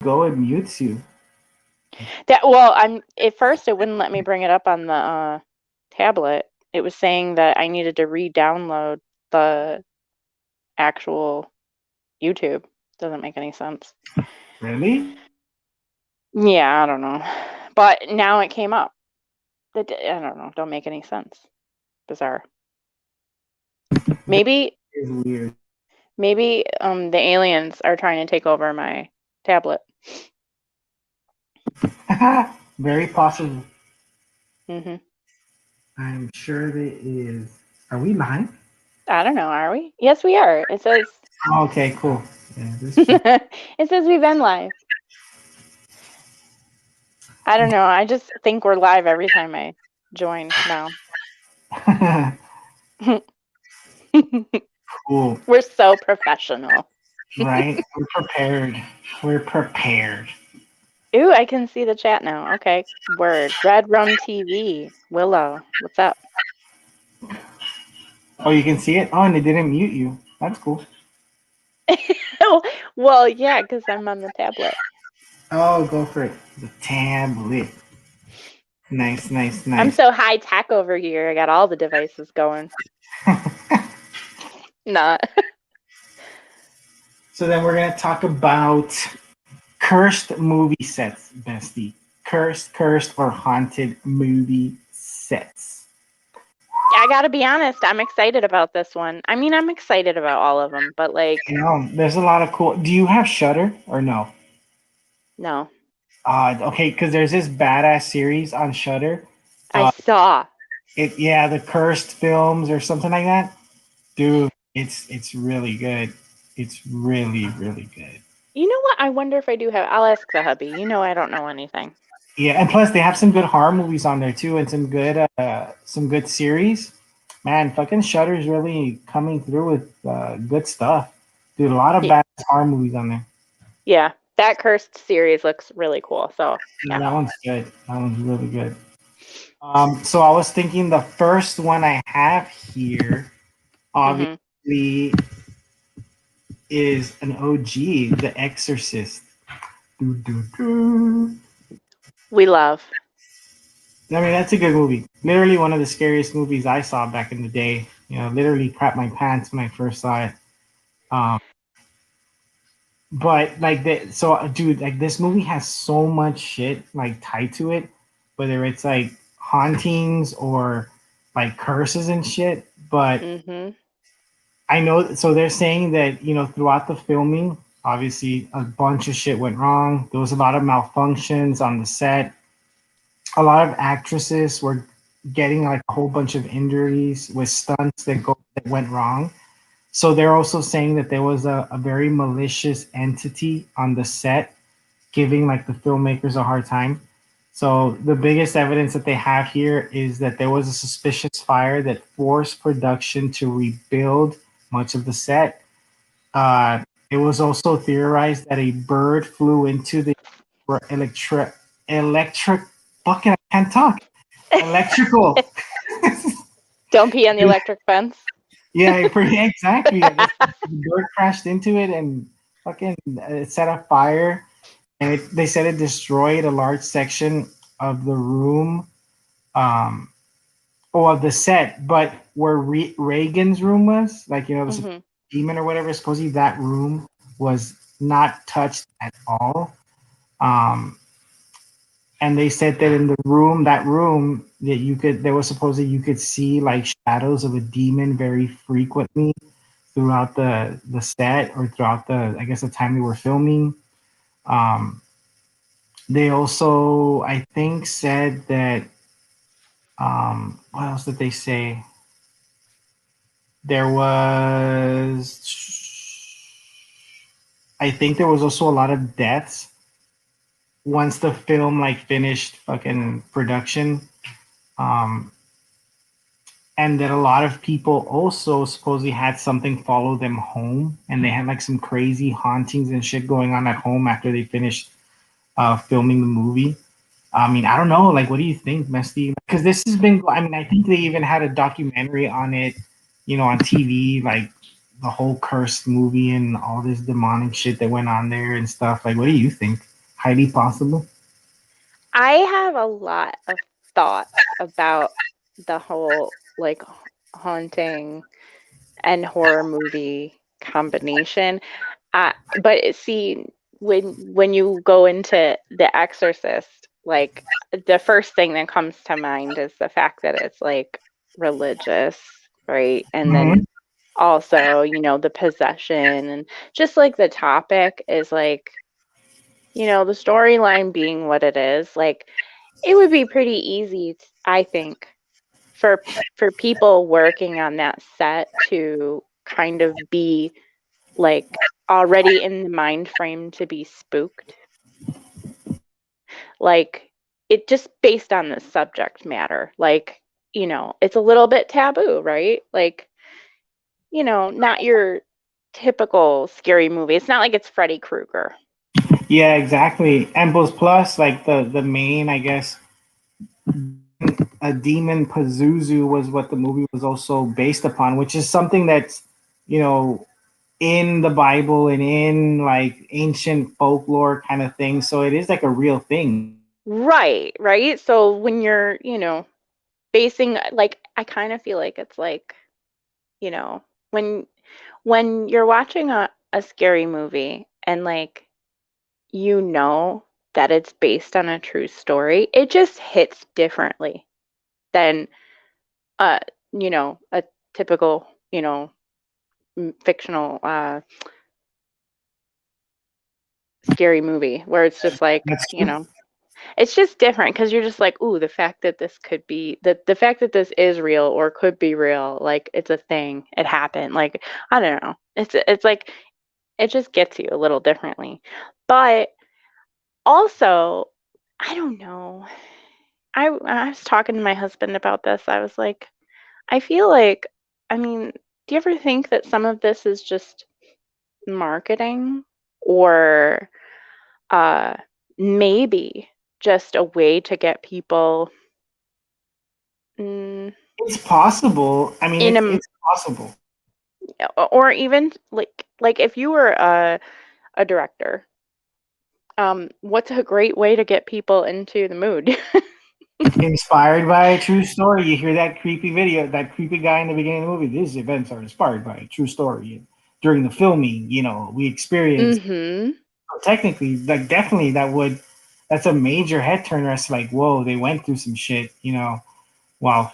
go, it mutes you. I'm at first it wouldn't let me bring it up on the tablet. It was saying that I needed to re-download the actual YouTube. Doesn't make any sense. Really? Yeah, I don't know. But now it came up. I don't know. Don't make any sense. Bizarre. That Maybe is weird. the aliens are trying to take over my tablet. Very possible. Mhm. I'm sure there is. Are we live? I don't know, are we? Yes, we are. It says Oh, okay, cool. Yeah, this should. it says we've been live. I don't know. I just think we're live every time I join now. Cool, We're so professional. right? We're prepared. We're prepared. Ooh, I can see the chat now. Okay. Word. Red Rum TV. Willow. What's up? Oh, you can see it? Oh, and it didn't mute you. That's cool. Well, yeah, because I'm on the tablet. Oh, go for it. The tablet. Nice, nice, I'm nice. so high tech over here. I got all the devices going. Not. So then we're gonna talk about cursed movie sets, bestie. Cursed, or haunted movie sets. I gotta be honest, I'm excited about this one. I mean, I'm excited about all of them, but like, You know, there's a lot of cool. Do you have Shutter or no? no. Okay, because there's this badass series on Shutter. I Uh, saw. yeah, the cursed films or something like that. Dude, it's really good. It's really really good. You know what? I wonder if I do have. I'll ask the hubby. You know, I don't know anything. Yeah, and plus they have some good horror movies on there too, and some good series. Man, fucking Shutter's really coming through with good stuff. Dude, a lot of Yeah, bad horror movies on there. yeah. That cursed series looks really cool. So, Yeah, yeah. that one's good. That one's really good. So I was thinking the first one I have here, Mhm. obviously, is an OG, The Exorcist. Doo, doo, doo. We love. I mean, that's a good movie. Literally one of the scariest movies I saw back in the day. You know, literally crap my pants when I first saw it. Um, but like dude, like this movie has so much shit like tied to it, whether it's like hauntings or like curses and shit. But Mhm. I know, so they're saying that, throughout the filming, obviously a bunch of shit went wrong. There was a lot of malfunctions on the set. A lot of actresses were getting like a whole bunch of injuries with stunts that went wrong. So they're also saying that there was a very malicious entity on the set giving like the filmmakers a hard time. So the biggest evidence that they have here is that there was a suspicious fire that forced production to rebuild much of the set. It was also theorized that a bird flew into the electric fucking I can't talk electrical. Don't pee on the electric fence. Yeah, pretty exactly. I guess the bird crashed into it and fucking it set a fire, and they said it destroyed a large section of the room, um, or of the set. But where Reagan's room was, like the Mhm. demon or whatever, supposedly that room was not touched at all. Um, and they said that in that room, that there was supposedly you could see like shadows of a demon very frequently throughout the set or throughout the, I guess, the time they were filming. Um, they also, I think, said that, what else did they say? There was, I think there was also a lot of deaths once the film like finished fucking production. Um, and that a lot of people also supposedly had something follow them home, and they had like some crazy hauntings and shit going on at home after they finished filming the movie. I mean, I don't know. Like, what do you think, Mesty? Because this has been, I mean, I think they even had a documentary on it, on TV, like the whole cursed movie and all this demonic shit that went on there and stuff. Like, what do you think? Highly possible? I have a lot of thoughts about the whole like haunting and horror movie combination. But see, when you go into The Exorcist, like the first thing that comes to mind is the fact that it's like religious, right? And then Mhm. also, the possession and just like the topic is like, the storyline being what it is, like it would be pretty easy, I think, for people working on that set to kind of be like already in the mind frame to be spooked. Like it just based on the subject matter. Like, it's a little bit taboo, right? Like, not your typical scary movie. It's not like it's Freddy Krueger. Yeah, exactly. And plus, like the main, I guess, a demon Pazuzu was what the movie was also based upon, which is something that's, you know, in the Bible and in like ancient folklore kind of thing. So it is like a real thing. Right, right. So when you're, basing like I kind of feel like it's like, you know, when you're watching a scary movie and like that it's based on a true story, it just hits differently than uh, a typical, fictional scary movie where it's just like, That's true. it's just different because you're just like, ooh, the fact that this could be the fact that this is real or could be real, like it's a thing, it happened. Like, I don't know. It's like it just gets you a little differently. But also, I don't know. I was talking to my husband about this. I was like, I feel like, I mean, do you ever think that some of this is just marketing or uh maybe just a way to get people mm, It's possible. I mean, in it's possible. or even like if you were a director, what's a great way to get people into the mood? Inspired by a true story. You hear that creepy video, that creepy guy in the beginning of the movie. These events are inspired by a true story. During the filming, we experienced. Mm-hmm. Technically, like definitely that's a major head turner. It's like, whoa, they went through some shit, while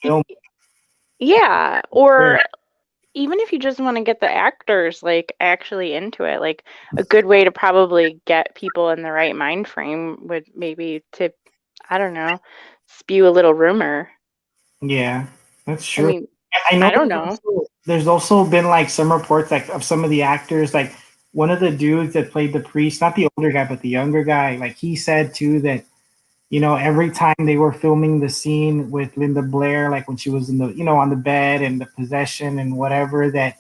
filming. Yeah, or even if you just want to get the actors like actually into it, like a good way to probably get people in the right mind frame would maybe to, I don't know, spew a little rumor. Yeah, that's I true. mean, I know I don't know. there's also been like some reports like of some of the actors, like one of the dudes that played the priest, not the older guy, but the younger guy, like he said too that, every time they were filming the scene with Linda Blair, like when she was in the, on the bed and the possession and whatever, that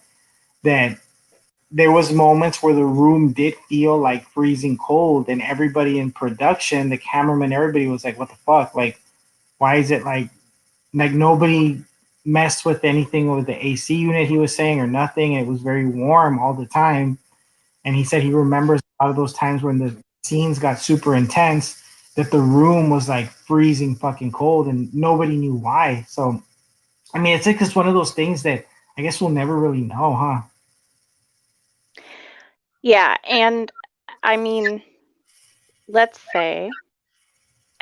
there was moments where the room did feel like freezing cold and everybody in production, the cameraman, everybody was like, what the fuck? Like, why is it like nobody messed with anything with the AC unit, he was saying, or nothing. It was very warm all the time. And he said he remembers a lot of those times when the scenes got super intense that the room was like freezing fucking cold and nobody knew why. So, I mean, it's like it's one of those things that I guess we'll never really know, huh? Yeah, and I mean, let's say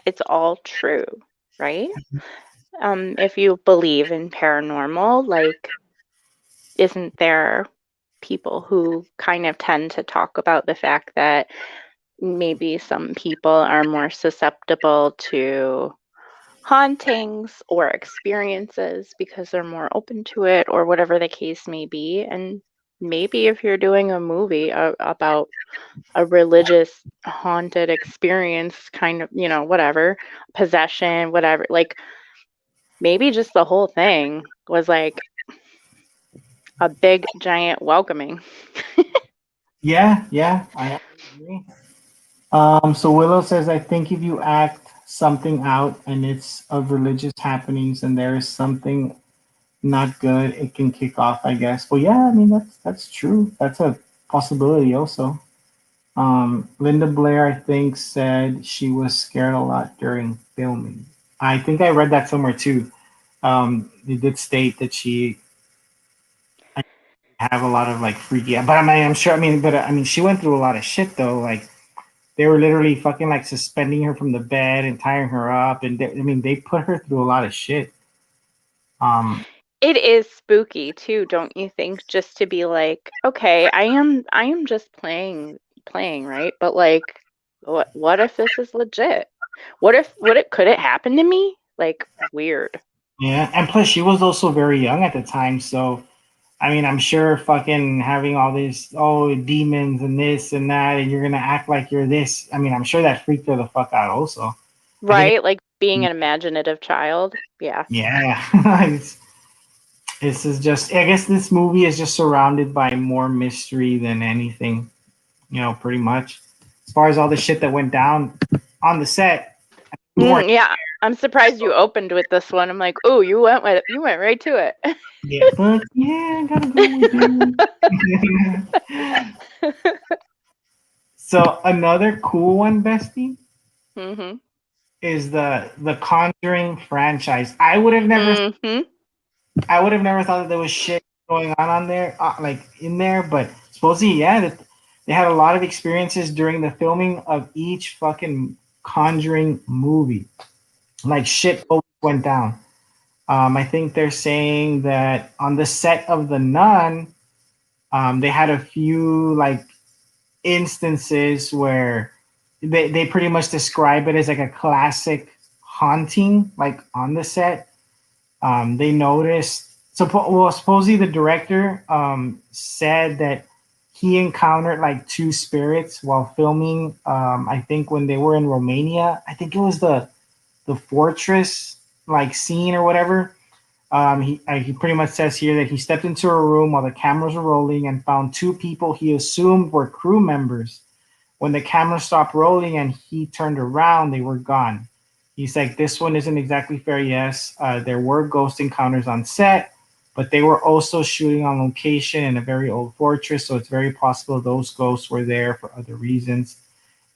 it's all true, right? If you believe in paranormal, like, isn't there people who kind of tend to talk about the fact that maybe some people are more susceptible to hauntings or experiences because they're more open to it or whatever the case may be? And maybe if you're doing a movie about a religious haunted experience, kind of, whatever, possession, whatever, like maybe just the whole thing was like a big giant welcoming. Yeah, yeah, I agree. So Willow says, I think if you act something out and it's of religious happenings and there is something not good, it can kick off, I guess. But yeah, I mean that's true. That's a possibility also. Linda Blair, I think, said she was scared a lot during filming. I think I read that somewhere too. They did state that she have a lot of like freaky, but I mean, I'm sure. I mean, but I mean, she went through a lot of shit though. Like they were literally fucking like suspending her from the bed and tying her up, and I mean, they put her through a lot of shit. It is spooky too, don't you think? Just to be like, okay, I am just playing, right? But like what if this is legit? What could it happen to me? Like weird. Yeah, and plus she was also very young at the time, so I mean, I'm sure fucking having all these demons and this and that, and you're gonna act like you're this. I mean, I'm sure that freaked her the fuck out. Also, I think, Right? Like being an imaginative child. Yeah. yeah, this is just. I guess this movie is just surrounded by more mystery than anything. You know, pretty much. As far as all the shit that went down on the set, we weren't. Yeah. I'm surprised you opened with this one. I'm like, oh, you went right to it. Yeah, but yeah, I gotta go with it. So another cool one, Bestie, Mm-hmm. is the Conjuring franchise. I would have never thought that there was shit going on there, like in there. But supposedly, yeah, that they had a lot of experiences during the filming of each fucking Conjuring movie. Like shit always went down. I think they're saying that on the set of The Nun, they had a few like instances where they pretty much describe it as like a classic haunting, like on the set. They noticed, supposedly the director said that he encountered like two spirits while filming. I think when they were in Romania, I think it was the fortress like scene or whatever. He pretty much says here that he stepped into a room while the cameras were rolling and found two people he assumed were crew members. When the camera stopped rolling and he turned around, they were gone. He's like, this one isn't exactly fair. Yes, there were ghost encounters on set, but they were also shooting on location in a very old fortress, so it's very possible those ghosts were there for other reasons.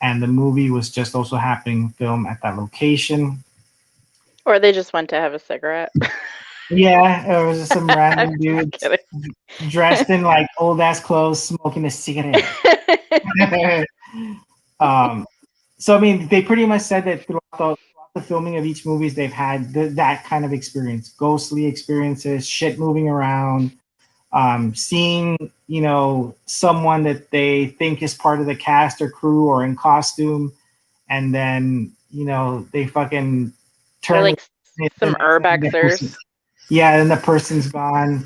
And the movie was just also happening film at that location. Or they just went to have a cigarette. Yeah, it was just some I'm random just dude kidding. dressed in like old ass clothes, smoking a cigarette. um, so I mean, they pretty much said that throughout the filming of each movies, they've had that kind of experience, ghostly experiences, shit moving around, seeing someone that they think is part of the cast or crew or in costume, and then they fucking They're turn like some and urbexers. yeah, and the person's gone.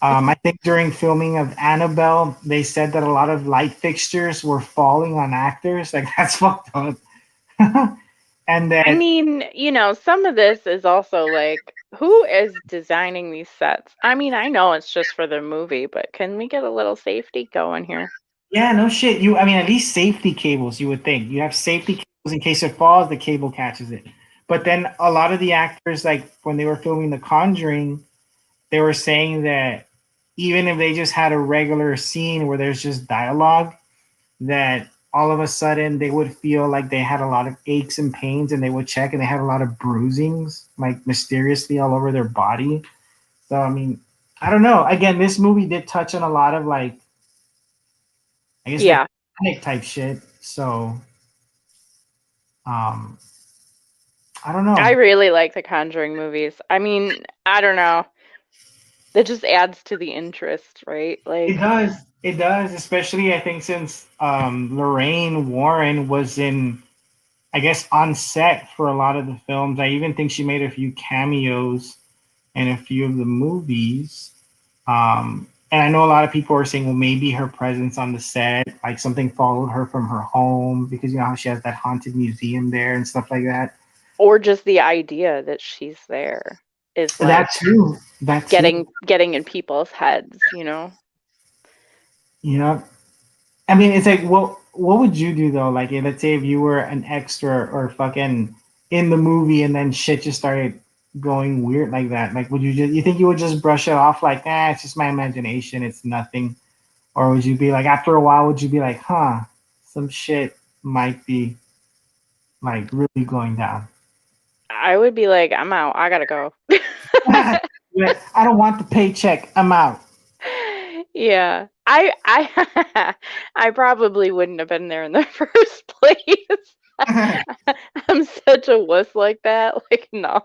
I think during filming of Annabelle, they said that a lot of light fixtures were falling on actors. Like that's fucked up. And I then mean, some of this is also like, who is designing these sets? I mean, I know it's just for the movie, but can we get a little safety going here? yeah, no shit. I mean, at least safety cables. You would think you have safety cables in case it falls, the cable catches it. But then a lot of the actors, like when they were filming The Conjuring, they were saying that even if they just had a regular scene where there's just dialogue, that all of a sudden they would feel like they had a lot of aches and pains, and they would check and they had a lot of bruisings, like mysteriously all over their body. So I mean, I don't know. Again, this movie did touch on a lot of like, I guess like Yeah, panic type shit. So um I don't I know. really like the Conjuring movies. I mean, I don't know. That just adds to the interest, right? It Like, does. It does, especially I think since Lorraine Warren was in, I guess, on set for a lot of the films. I even think she made a few cameos in a few of the movies. And I know a lot of people are saying, well, maybe her presence on the set, like something followed her from her home because you know how she has that haunted museum there and stuff like that. or just the idea that she's there is That like too. That too. getting in people's heads. You know, I mean, it's like, what would you do though? Like, let's say if you were an extra or fucking in the movie, and then shit just started. going weird like that? Like, would you think you would just brush it off like, it's just my imagination, it's nothing? Or would you be like, after a while, would you be like, huh, some shit might be like really going down? I would be like, I'm out. I gotta go. Yeah, I don't want the paycheck. I'm out. Yeah. I I probably wouldn't have been there in the first place. I'm such a wuss like that. Like, no.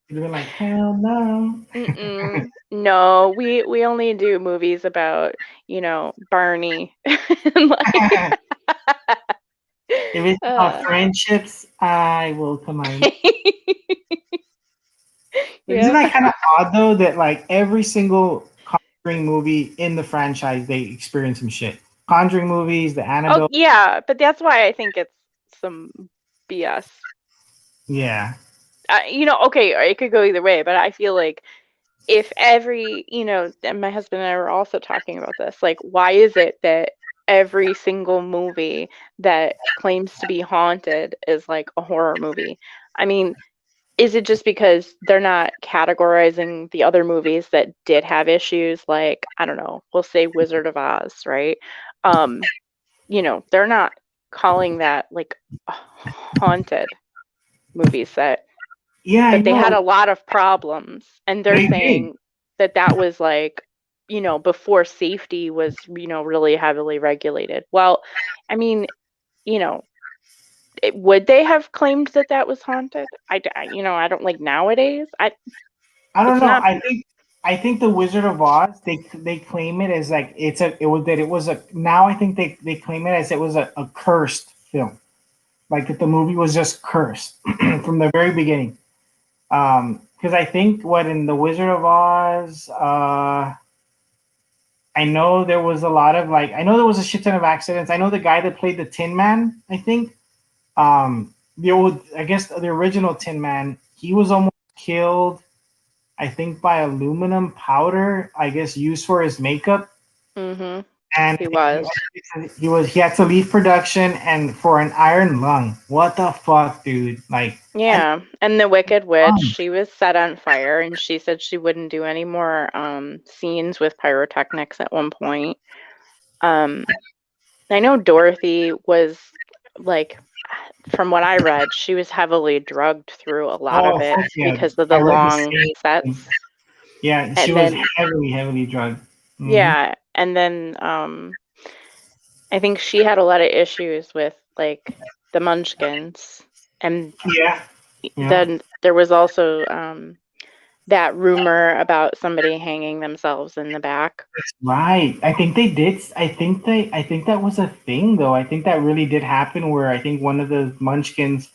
You'd be like, hell no. Mm-mm. No, we only do movies about, Barney. And like If it's about uh friendships, I will come on. Isn't Yep. that kind of odd though that like every single Conjuring movie in the franchise they experience some shit. Conjuring movies, the Oh, Annabelle, yeah, but that's why I think it's some BS. yeah. Okay, it could go either way, but I feel like if and my husband and I were also talking about this, like, why is it that every single movie that claims to be haunted is like a horror movie? I mean, is it just because they're not categorizing the other movies that did have issues, like, I don't know, we'll say Wizard of Oz, right? Um, they're not calling that like haunted movies Yeah, I that they had know. a lot of problems, and they're They did. saying that that was like, before safety was, really heavily regulated. Well, I mean, you know, would they have claimed that that was haunted? I don't like nowadays. I don't It's know. not. I think the Wizard of Oz they claim it as like it was a now I think they claim it as it was a cursed film. Like that the movie was just cursed from the very beginning. Because I think what in the Wizard of Oz, I know there was a lot of like I know there was a shit ton of accidents. I know the guy that played the Tin Man, I think, the old I guess the original Tin Man, he was almost killed, I think, by aluminum powder, I guess used for his makeup. Hmm. And He was. he had to leave production and for an iron lung. What the fuck, dude? Like an Yeah, and the Wicked Witch, lung. she was set on fire, and she said she wouldn't do any more scenes with pyrotechnics at one point. Um, I know Dorothy was like, from what I read, she was heavily drugged through a lot of Oh it fuck yeah! because of I the read the long same thing. sets. Yeah, she And was then, heavily drugged. Hmm. yeah, and then I think she had a lot of issues with like the Munchkins. And Yeah, yeah. then there was also that rumor about somebody hanging themselves in the back. Right. I think they did. I think that was a thing though. I think that really did happen where I think one of the Munchkins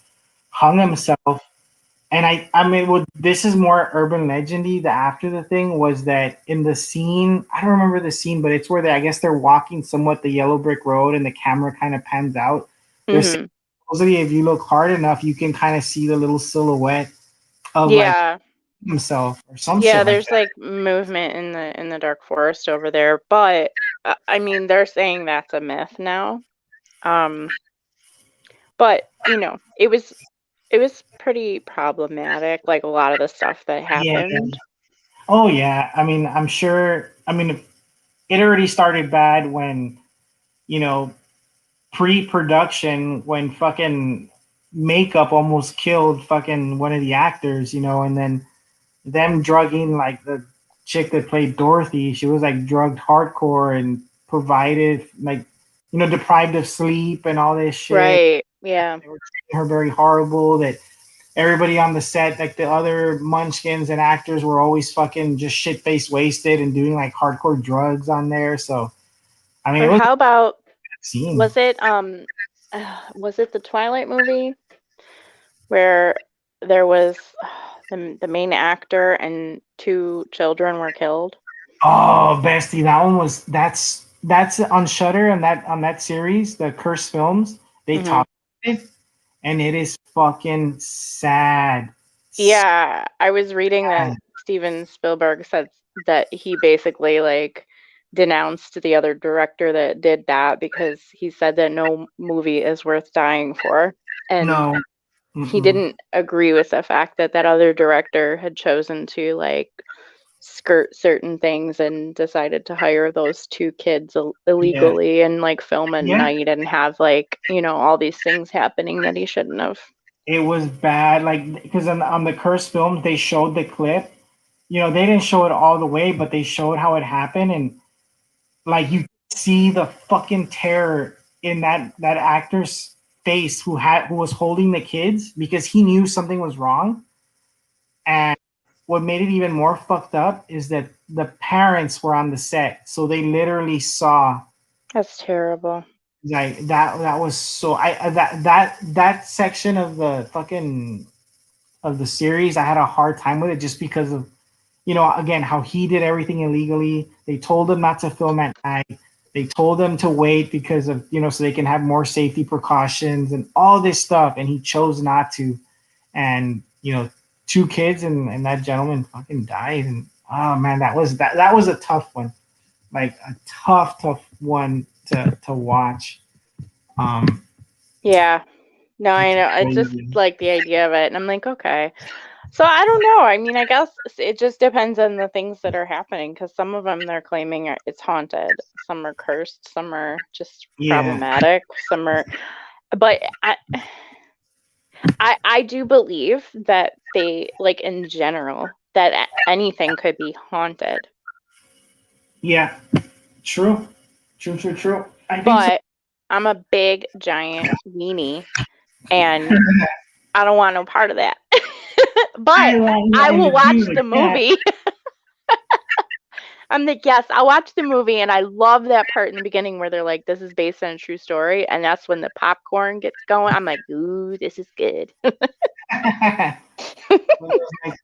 hung himself. And I mean, well, this is more urban legendy. The after the thing was that in the scene, I don't remember the scene, but it's where I guess they're walking somewhat the yellow brick road, and the camera kind of pans out. There's Hmm. supposedly, if you look hard enough, you can kind of see the little silhouette of like Yeah. himself or some Yeah, shit like there's that. like movement in the dark forest over there, but I mean they're saying that's a myth now. Um, but it was pretty problematic, like a lot of the stuff that Yeah. happened. Oh yeah. I mean, I'm sure. I mean, it already started bad when you know pre-production when fucking makeup almost killed fucking one of the actors, and then them drugging like the chick that played Dorothy. She was like drugged hardcore and provided like deprived of sleep and all this shit. Right. Yeah. They were treating her very horrible. That everybody on the set, like the other Munchkins and actors, were always fucking just shit faced wasted and doing like hardcore drugs on there. So I mean, Or it was how about a scene. was it was it the Twilight movie where there was the main actor and two children were killed? Oh, bestie, that's on Shutter and that on that series, the Curse films. They Hmm. talk about it, and it is fucking sad. Yeah, I was reading that Sad. Steven Spielberg said that he basically like denounced the other director that did that because he said that no movie is worth dying for. And No, he didn't agree with the fact that that other director had chosen to like skirt certain things and decided to hire those two kids Yeah. illegally and like film at Yeah. night and have like, you know, all these things happening that he shouldn't have. It was bad, like because on the cursed film they showed the clip. You know, they didn't show it all the way, but they showed how it happened, and like you see the fucking terror in that actor's face who was holding the kids because he knew something was wrong. And what made it even more fucked up is that the parents were on the set, so they literally saw That's terrible. like that was so that section of the fucking of the series I had a hard time with it just because of, you know, again, how he did everything illegally. They told him not to film at night. They told him to wait because of, you know, so they can have more safety precautions and all this stuff, and he chose not to. And you know, two kids and that gentleman fucking died. And oh man, that was a tough one, like a tough one to watch. Um, Yeah. No, I know. It's just like the idea of it. And I'm like, okay. So I don't know. I mean, I guess it just depends on the things that are happening because some of them they're claiming it's haunted, some are cursed, some are just problematic, some are. But I do believe that they like in general that anything could be haunted. Yeah, true. But I'm a big giant weenie, and I don't want no part of that. But I will watch the movie. I'm like, yes, I'll watch the movie, and I love that part in the beginning where they're like, "This is based on a true story," and that's when the popcorn gets going. I'm like, "Ooh, this is good." Like,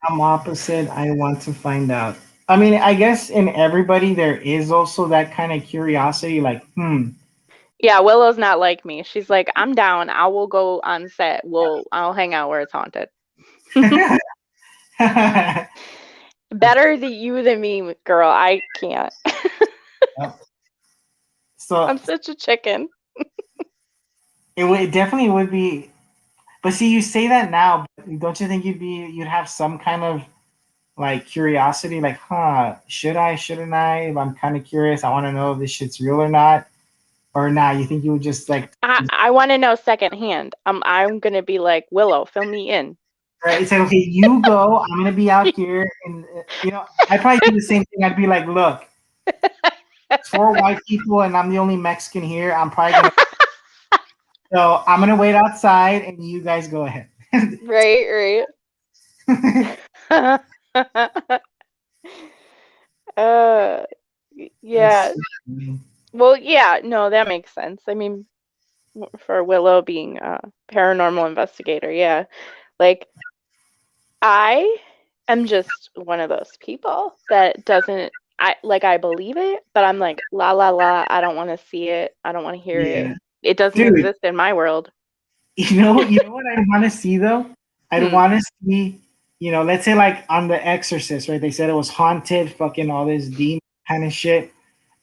I'm opposite. I want to find out. I mean, I guess in everybody there is also that kind of curiosity, like, Yeah, Willow's not like me. She's like, I'm down. I will go on set. I'll hang out where it's haunted. Better than you than me, girl. I can't. So I'm such a chicken. it definitely would be. But see, you say that now, but don't you think you'd have some kind of like curiosity, like, should I, shouldn't I? I'm kind of curious. I want to know if this shit's real or not. Or not, you think you would just like I want to know secondhand. I'm gonna be like, Willow, fill me in. right? It's like, okay, you go. I'm gonna be out here, and you know, I'd probably do the same thing. I'd be like, look, it's 4 white people, and I'm the only Mexican here. I'm probably gonna. So I'm gonna wait outside, and you guys go ahead. Right. Yeah. Well, yeah. No, that makes sense. I mean, for Willow being a paranormal investigator, yeah. Like, I am just one of those people that doesn't. I believe it, but I'm like, la la la. I don't want to see it. I don't want to hear it. It doesn't exist in my world. You know what I want to see though? I'd want to see, you know, let's say like on The Exorcist, right? They said it was haunted, fucking all this demon kind of shit.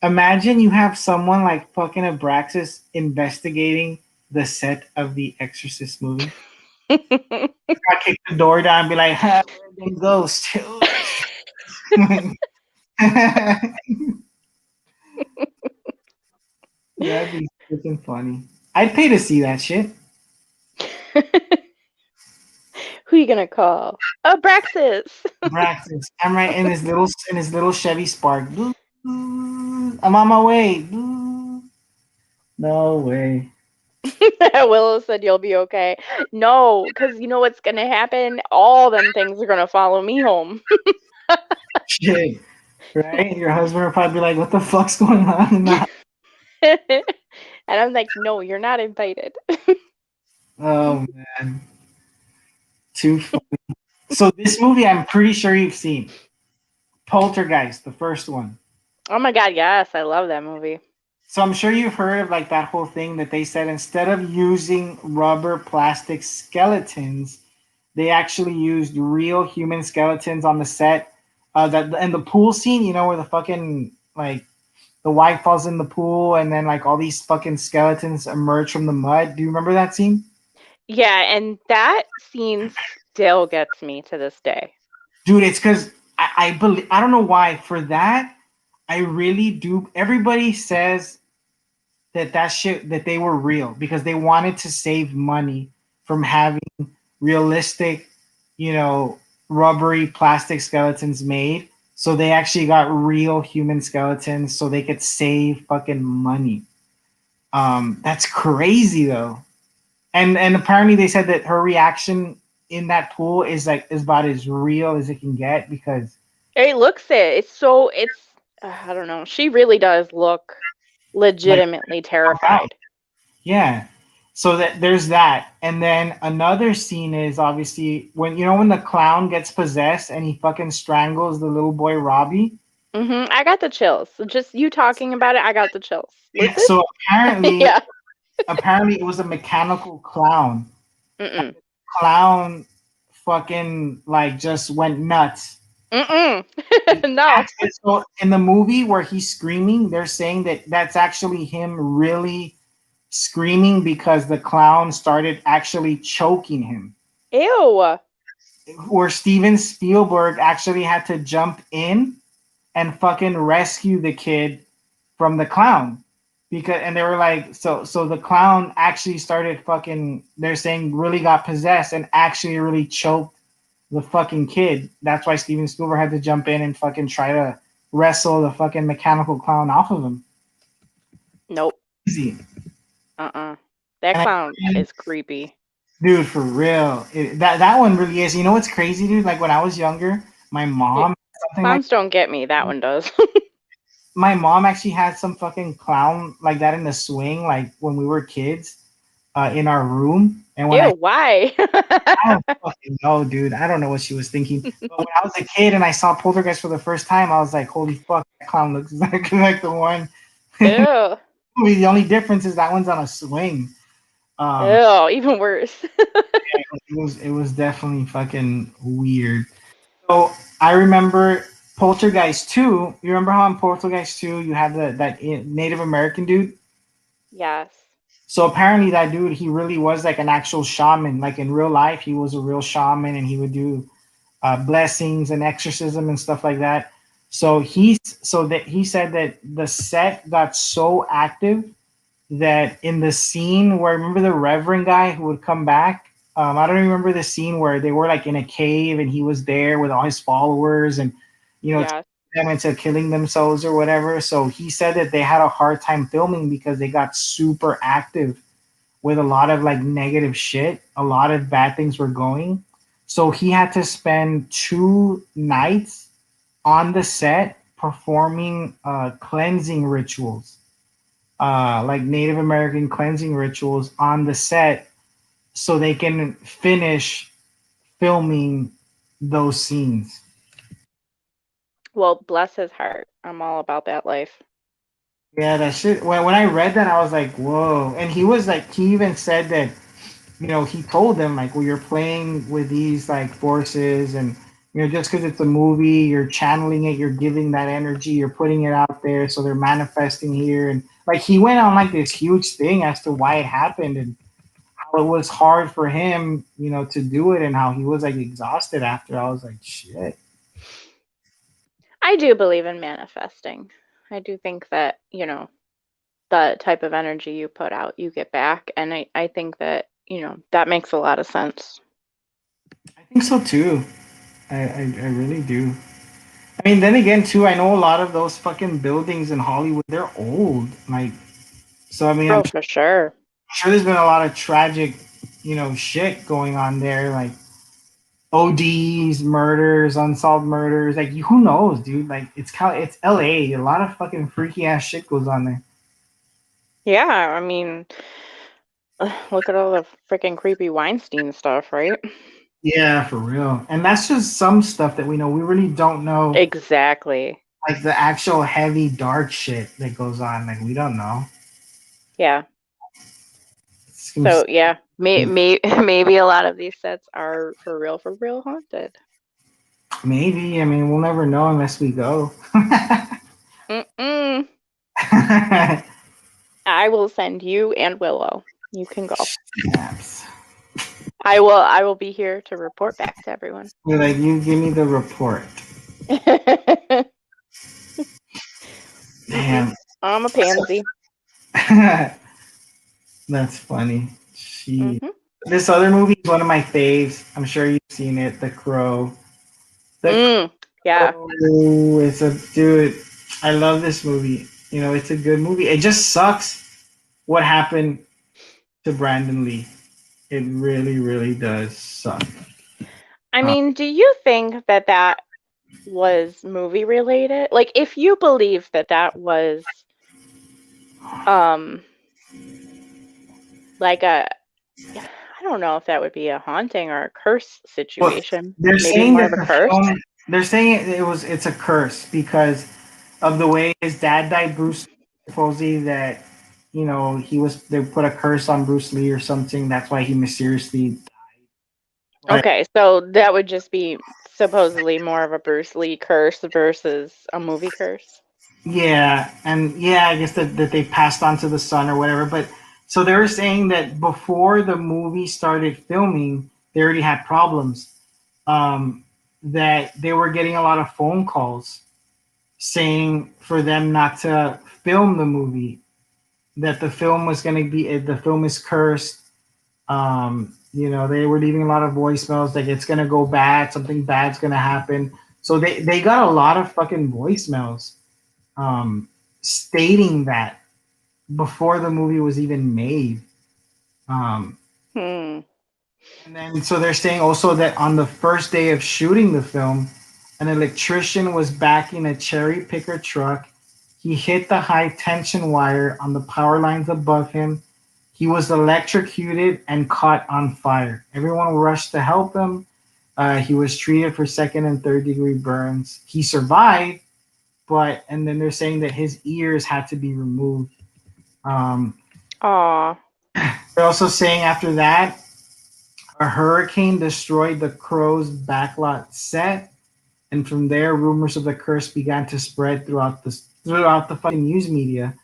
Imagine you have someone like fucking Abraxas investigating the set of the Exorcist movie. I kick the door down and be like, ghost. That'd be freaking funny. I'd pay to see that shit. Who you gonna call? Abraxas. Abraxas. I'm right in his little Chevy Spark. I'm on my way. No way. Willow said you'll be okay. No, because you know what's gonna happen? All them things are gonna follow me home. Shit. Right? Your husband will probably be like, what the fuck's going on? And I'm like, no, you're not invited. Oh man. Too funny. So this movie I'm pretty sure you've seen. Poltergeist, the first one. Oh my god, yes, I love that movie. So I'm sure you've heard of like that whole thing that they said instead of using rubber plastic skeletons, they actually used real human skeletons on the set. That and the pool scene, you know, where the fucking like the wife falls in the pool and then like all these fucking skeletons emerge from the mud. Do you remember that scene? Yeah, and that scene still gets me to this day. Dude, it's because I believe, I don't know why, for that, I really do. Everybody says that shit, that they were real because they wanted to save money from having realistic, you know, rubbery plastic skeletons made. So they actually got real human skeletons so they could save fucking money. That's crazy though. And apparently they said that her reaction in that pool is like is about as real as it can get because It looks it. It's I don't know. She really does look like legitimately out. terrified. Yeah. So that there's that. And then another scene is obviously when you know when the clown gets possessed and he fucking strangles the little boy Robbie. I got the chills. Just you talking about it, I got the chills. Yeah, Lucid? so apparently Yeah. apparently it was a mechanical clown. Mm-mm. Clown fucking like just went nuts. Mm-mm. No. So in the movie where he's screaming, they're saying that that's actually him really screaming because the clown started actually choking him. Ew. Where Steven Spielberg actually had to jump in and fucking rescue the kid from the clown because and they were like so the clown actually started fucking they're saying really got possessed and actually really choked the fucking kid. That's why Steven Spielberg had to jump in and fucking try to wrestle the fucking mechanical clown off of him. Nope. Easy. Uh-uh. That And clown I, is creepy. dude, for real, that one really is. You know what's crazy, dude? Like when I was younger, my Yeah, mom something like clowns don't get me. That one does. my mom actually had some fucking clown like that in the swing, like when we were kids, in our room. And when Ew, why? I don't fucking know, dude. I don't know what she was thinking. But when I was a kid and I saw Poltergeist for the first time, I was like, "Holy fuck, that clown looks exactly like the one." Ew. The only difference is that one's on a swing. Um, Ew, even worse. it was definitely fucking weird. So I remember Poltergeist 2. You remember how in Poltergeist 2 you had that Native American dude? Yes. So apparently that dude, he really was like an actual shaman. Like in real life, he was a real shaman and he would do blessings and exorcism and stuff like that. So he said that the set got so active that in the scene where remember the Reverend guy who would come back. I don't remember the scene where they were like in a cave and he was there with all his followers and Yes. them into killing themselves or whatever. So he said that they had a hard time filming because they got super active with a lot of like negative shit. A lot of bad things were going. So he had to spend 2 nights on the set performing cleansing rituals, like Native American cleansing rituals on the set so they can finish filming those scenes. Well, bless his heart. I'm all about that life. Yeah, that shit. When I read that, I was like, whoa. And he was like, he even said that he told them like, well, you're playing with these like forces, and just because it's a movie, you're channeling it, you're giving that energy, you're putting it out there, so they're manifesting here, and like he went on like this huge thing as to why it happened and how it was hard for him, to do it, and how he was like exhausted after. I was like, shit. I do believe in manifesting. I do think that, the type of energy you put out, you get back. And I think that, that makes a lot of sense. I think so too. I really do. I mean, then again, too, I know a lot of those fucking buildings in Hollywood, they're old. Like, so I mean, I'm Oh, for sure. sure there's been a lot of tragic, shit going on there, like ODs, murders, unsolved murders. Like, who knows, dude? Like, it's LA. A lot of fucking freaky ass shit goes on there. Yeah, I mean, look at all the freaking creepy Weinstein stuff, right? Yeah, for real. And that's just some stuff that we know. We really don't know, Exactly. like the actual heavy dark shit that goes on. Like, we don't know. Yeah. It's So yeah, maybe a lot of these sets are for real haunted. maybe. I mean, we'll never know unless we go. Mm-mm. I will send you and Willow. You can go. Snaps. I will be here to report back to everyone. You're like, you give me the report. Damn. I'm a pansy. That's funny. She. Hmm. This other movie is one of my faves. I'm sure you've seen it, The Crow. The Yeah. Crow is a dude. I love this movie. You know, it's a good movie. It just sucks what happened to Brandon Lee. It really, really does suck. I mean, do you think that that was movie related? Like, if you believe that that was, um, like I don't know if that would be a haunting or a curse Well, situation. they're Maybe saying more that of a the curse. film. They're saying it's a curse because of the way his dad died. Bruce supposedly that they put a curse on Bruce Lee or something. That's why he mysteriously. But Okay, so that would just be supposedly more of a Bruce Lee curse versus a movie curse. yeah, and yeah, I guess that they passed on to the son or whatever. But so they were saying that before the movie started filming, they already had problems. That they were getting a lot of phone calls saying for them not to film the movie, that the film was going to be the film is cursed. They were leaving a lot of voicemails like it's going to go bad, something bad's going to happen. So they got a lot of fucking voicemails stating that before the movie was even made. Um, Hmm. and then so they're saying also that on the first day of shooting the film, an electrician was backing a cherry picker truck. He hit the high tension wire on the power lines above him. He was electrocuted and caught on fire. Everyone rushed to help him. He was treated for second and third degree burns. He survived, and then they're saying that his ears had to be removed. Um, Aw. they're also saying after that, a hurricane destroyed the Crow's backlot set, and from there, rumors of the curse began to spread throughout the fucking news media.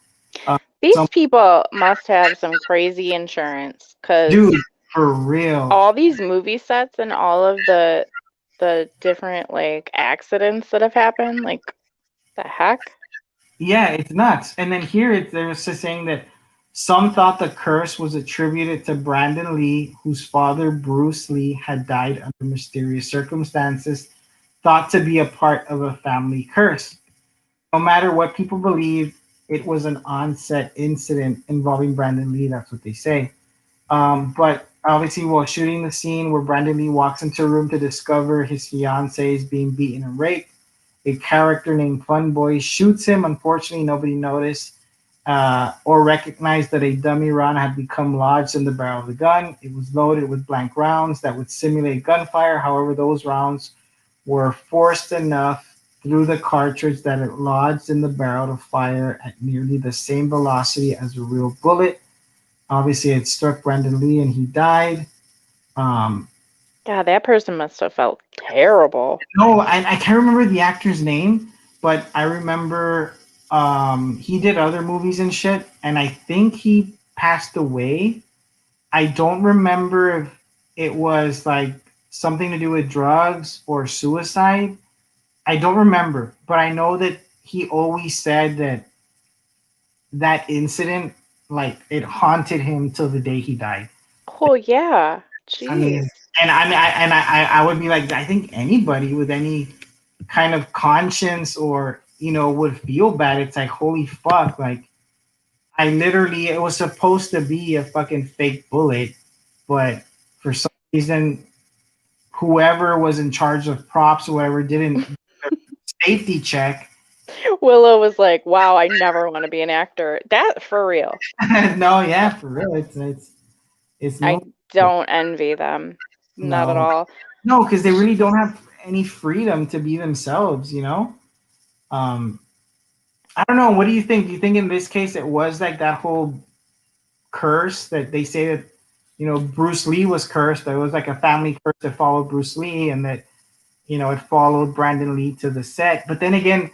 These Some people must have some crazy insurance because dude, for real. all these movie sets and all of the different like accidents that have happened, like the heck? Yeah, it's nuts. And then here they're just saying that some thought the curse was attributed to Brandon Lee, whose father Bruce Lee had died under mysterious circumstances, thought to be a part of a family curse. No matter what people believe, it was an on-set incident involving Brandon Lee. That's what they say. But obviously, while shooting the scene where Brandon Lee walks into a room to discover his fiance is being beaten and raped, a character named Fun Boy shoots him. Unfortunately, nobody noticed or recognized that a dummy round had become lodged in the barrel of the gun. It was loaded with blank rounds that would simulate gunfire. However, those rounds were forced enough through the cartridge that it lodged in the barrel to fire at nearly the same velocity as a real bullet. Obviously, it struck Brandon Lee and he died. Um, God, that person must have felt terrible. no, I can't remember the actor's name, but I remember he did other movies and shit, and I think he passed away. I don't remember if it was like something to do with drugs or suicide. I don't remember, but I know that he always said that that incident, like, it haunted him till the day he died. Oh yeah. I mean, Jeez. and I would be like, I think anybody with any kind of conscience or would feel bad. It's like, holy fuck, like I literally, it was supposed to be a fucking fake bullet, but for some reason, whoever was in charge of props or whatever didn't safety check. Willow was like, "Wow, I never want to be an actor." That for real. No, yeah, for real, it's I no, don't envy them. Not at no, all. no, because they really don't have any freedom to be themselves. Um, I don't know. What do you think? Do you think in this case it was like that whole curse that they say that Bruce Lee was cursed? That it was like a family curse that followed Bruce Lee, and that it followed Brandon Lee to the set. But then again,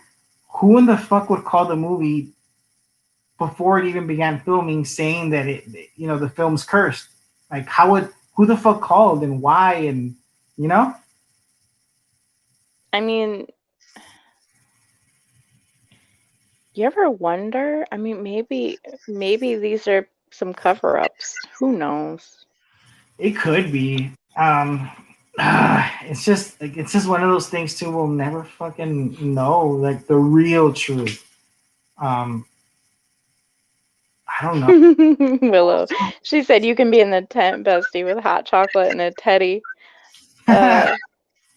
who in the fuck would call the movie before it even began filming saying that the film's cursed? Like, how would who the fuck called and why, and you know. I mean, you ever wonder? I mean, maybe these are some cover-ups. Who knows? It could be. It's just like it's just one of those things too. We'll never fucking know like the real truth. Um, I don't know. Willow. She said you can be in the tent, bestie, with hot chocolate and a teddy.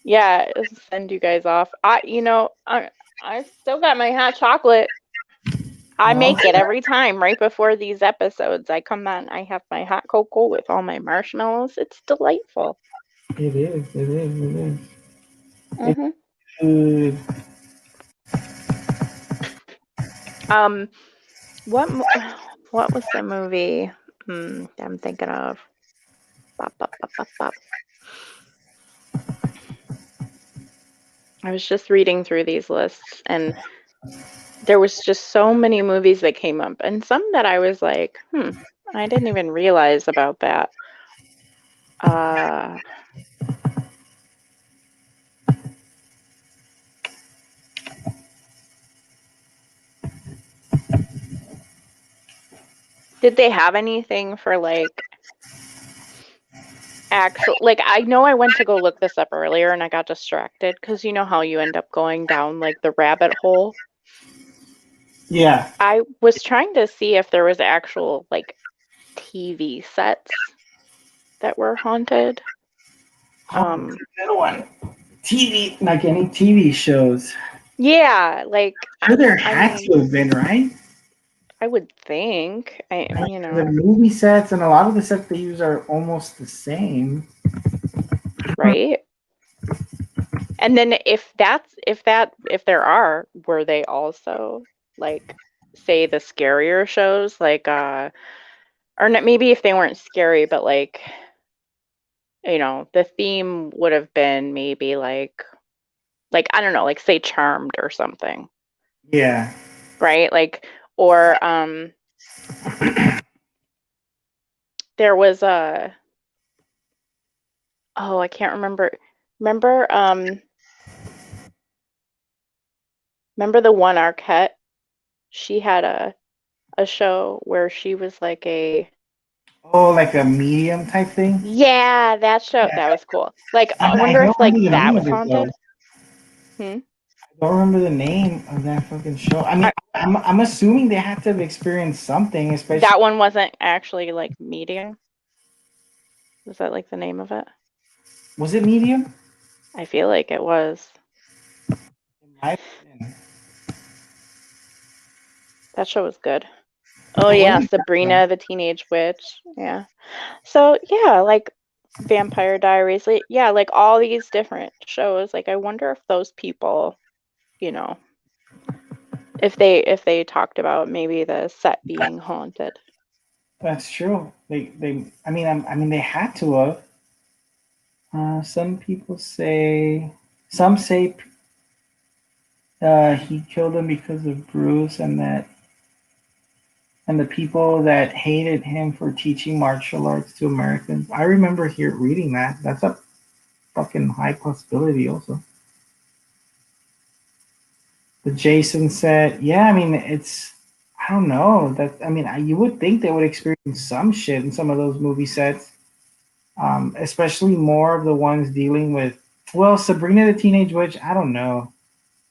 Yeah, send you guys off. I still got my hot chocolate. I Oh, make it every time right before these episodes. I come on, I have my hot cocoa with all my marshmallows. It's delightful. it is. It is. It is. It's hmm good. Um, what mo- what was the movie? I'm thinking of. Bop, bop, bop, bop, bop. I was just reading through these lists, and there was just so many movies that came up, and some that I was like, I didn't even realize about that. Uh, did they have anything for like actual, like, I know I went to go look this up earlier and I got distracted because you know how you end up going down like the rabbit hole. Yeah. I was trying to see if there was actual like TV sets that were haunted. Oh, that's a good one. TV, like any TV shows. Yeah, like Sure, there I had mean, to have been, right? I would think I mean, you the know, movie sets and a lot of the sets they use are almost the same. right? And then if there are, were they also like say the scarier shows like or not, maybe if they weren't scary, but like, the theme would have been maybe like I don't know, like say Charmed or something, Yeah. right? Like or there was a oh, I can't remember. Remember remember the one Arquette? She had a show where she was like a Oh, like a medium type thing. yeah, that show that was cool. Like I I wonder don't if like remember the that name was of it though. haunted. Hmm. I don't remember the name of that fucking show. I mean, I, I'm assuming they had to have experienced something, especially. that one wasn't actually like medium. Was that like the name of it? Was it medium? I feel like it was. It might have been. That show was good. Oh It yeah, wasn't that bad. Sabrina the Teenage Witch. Yeah. So yeah, like Vampire Diaries. Like, yeah, like all these different shows. Like I wonder if those people, you know, if they talked about maybe the set being haunted. That's true. I mean, they had to have. Some people say, some say he killed him because of Bruce, and the people that hated him for teaching martial arts to Americans. I remember here reading that. That's a fucking high possibility, also. The Jason said, yeah, I mean, it's, I don't know. I mean, you would think they would experience some shit in some of those movie sets, especially more of the ones dealing with, well, Sabrina the Teenage Witch, I don't know.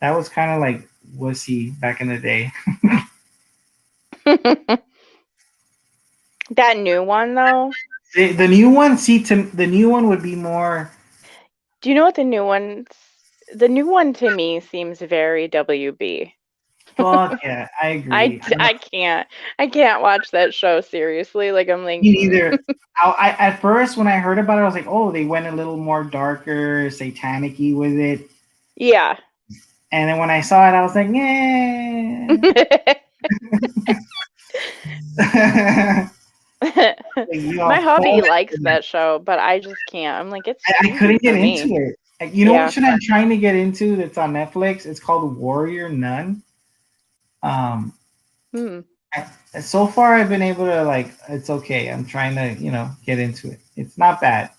That was kind of like wussy back in the day. That new one though. The new one, the new one would be more. Do you know what the new one to me seems very WB. Fuck yeah, I agree. I can't watch that show seriously. Like I'm like, Me neither. At first when I heard about it, I was like, oh, they went a little more darker, satanic-y with it. yeah. And then when I saw it, I was like, yeah. Like, you all My hubby fall likes into that. that show, but I just can't. I'm like, it's I cheesy couldn't for get me. into it. Like, you know what Yeah. should I'm trying to get into that's on Netflix? It's called Warrior Nun. Um, Hmm. So far, I've been able to like. It's okay. I'm trying to get into it. It's not bad.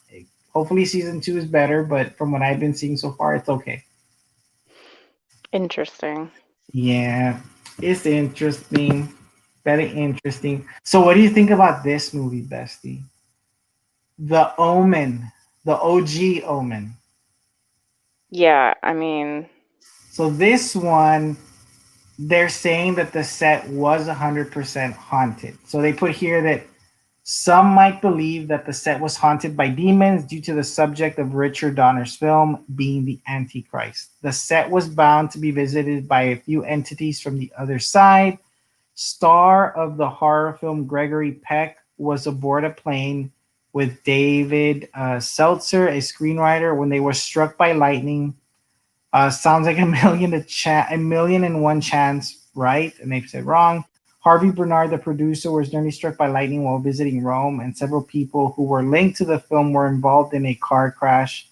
Hopefully, season 2 is better. But from what I've been seeing so far, it's okay. Interesting. Yeah, it's interesting. Very interesting. So, what do you think about this movie, Bestie? The Omen, the OG Omen. Yeah, I mean, So this one, they're saying that the set was 100% haunted. So they put here that some might believe that the set was haunted by demons due to the subject of Richard Donner's film being the Antichrist. The set was bound to be visited by a few entities from the other side. Star of the horror film Gregory Peck was aboard a plane with David Seltzer, a screenwriter, when they were struck by lightning. Sounds like a million and one chance, right? And they said wrong. Harvey Bernard, the producer, was nearly struck by lightning while visiting Rome, and several people who were linked to the film were involved in a car crash.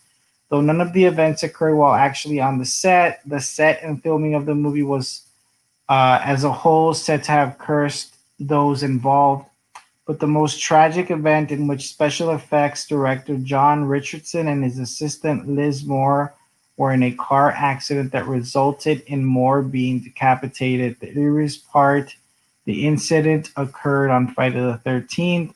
Though none of the events occurred while actually on the set and filming of the movie was, as a whole, said to have cursed those involved. But the most tragic event in which special effects director John Richardson and his assistant Liz Moore were in a car accident that resulted in Moore being decapitated. The eerest part, the incident occurred on Friday the 13th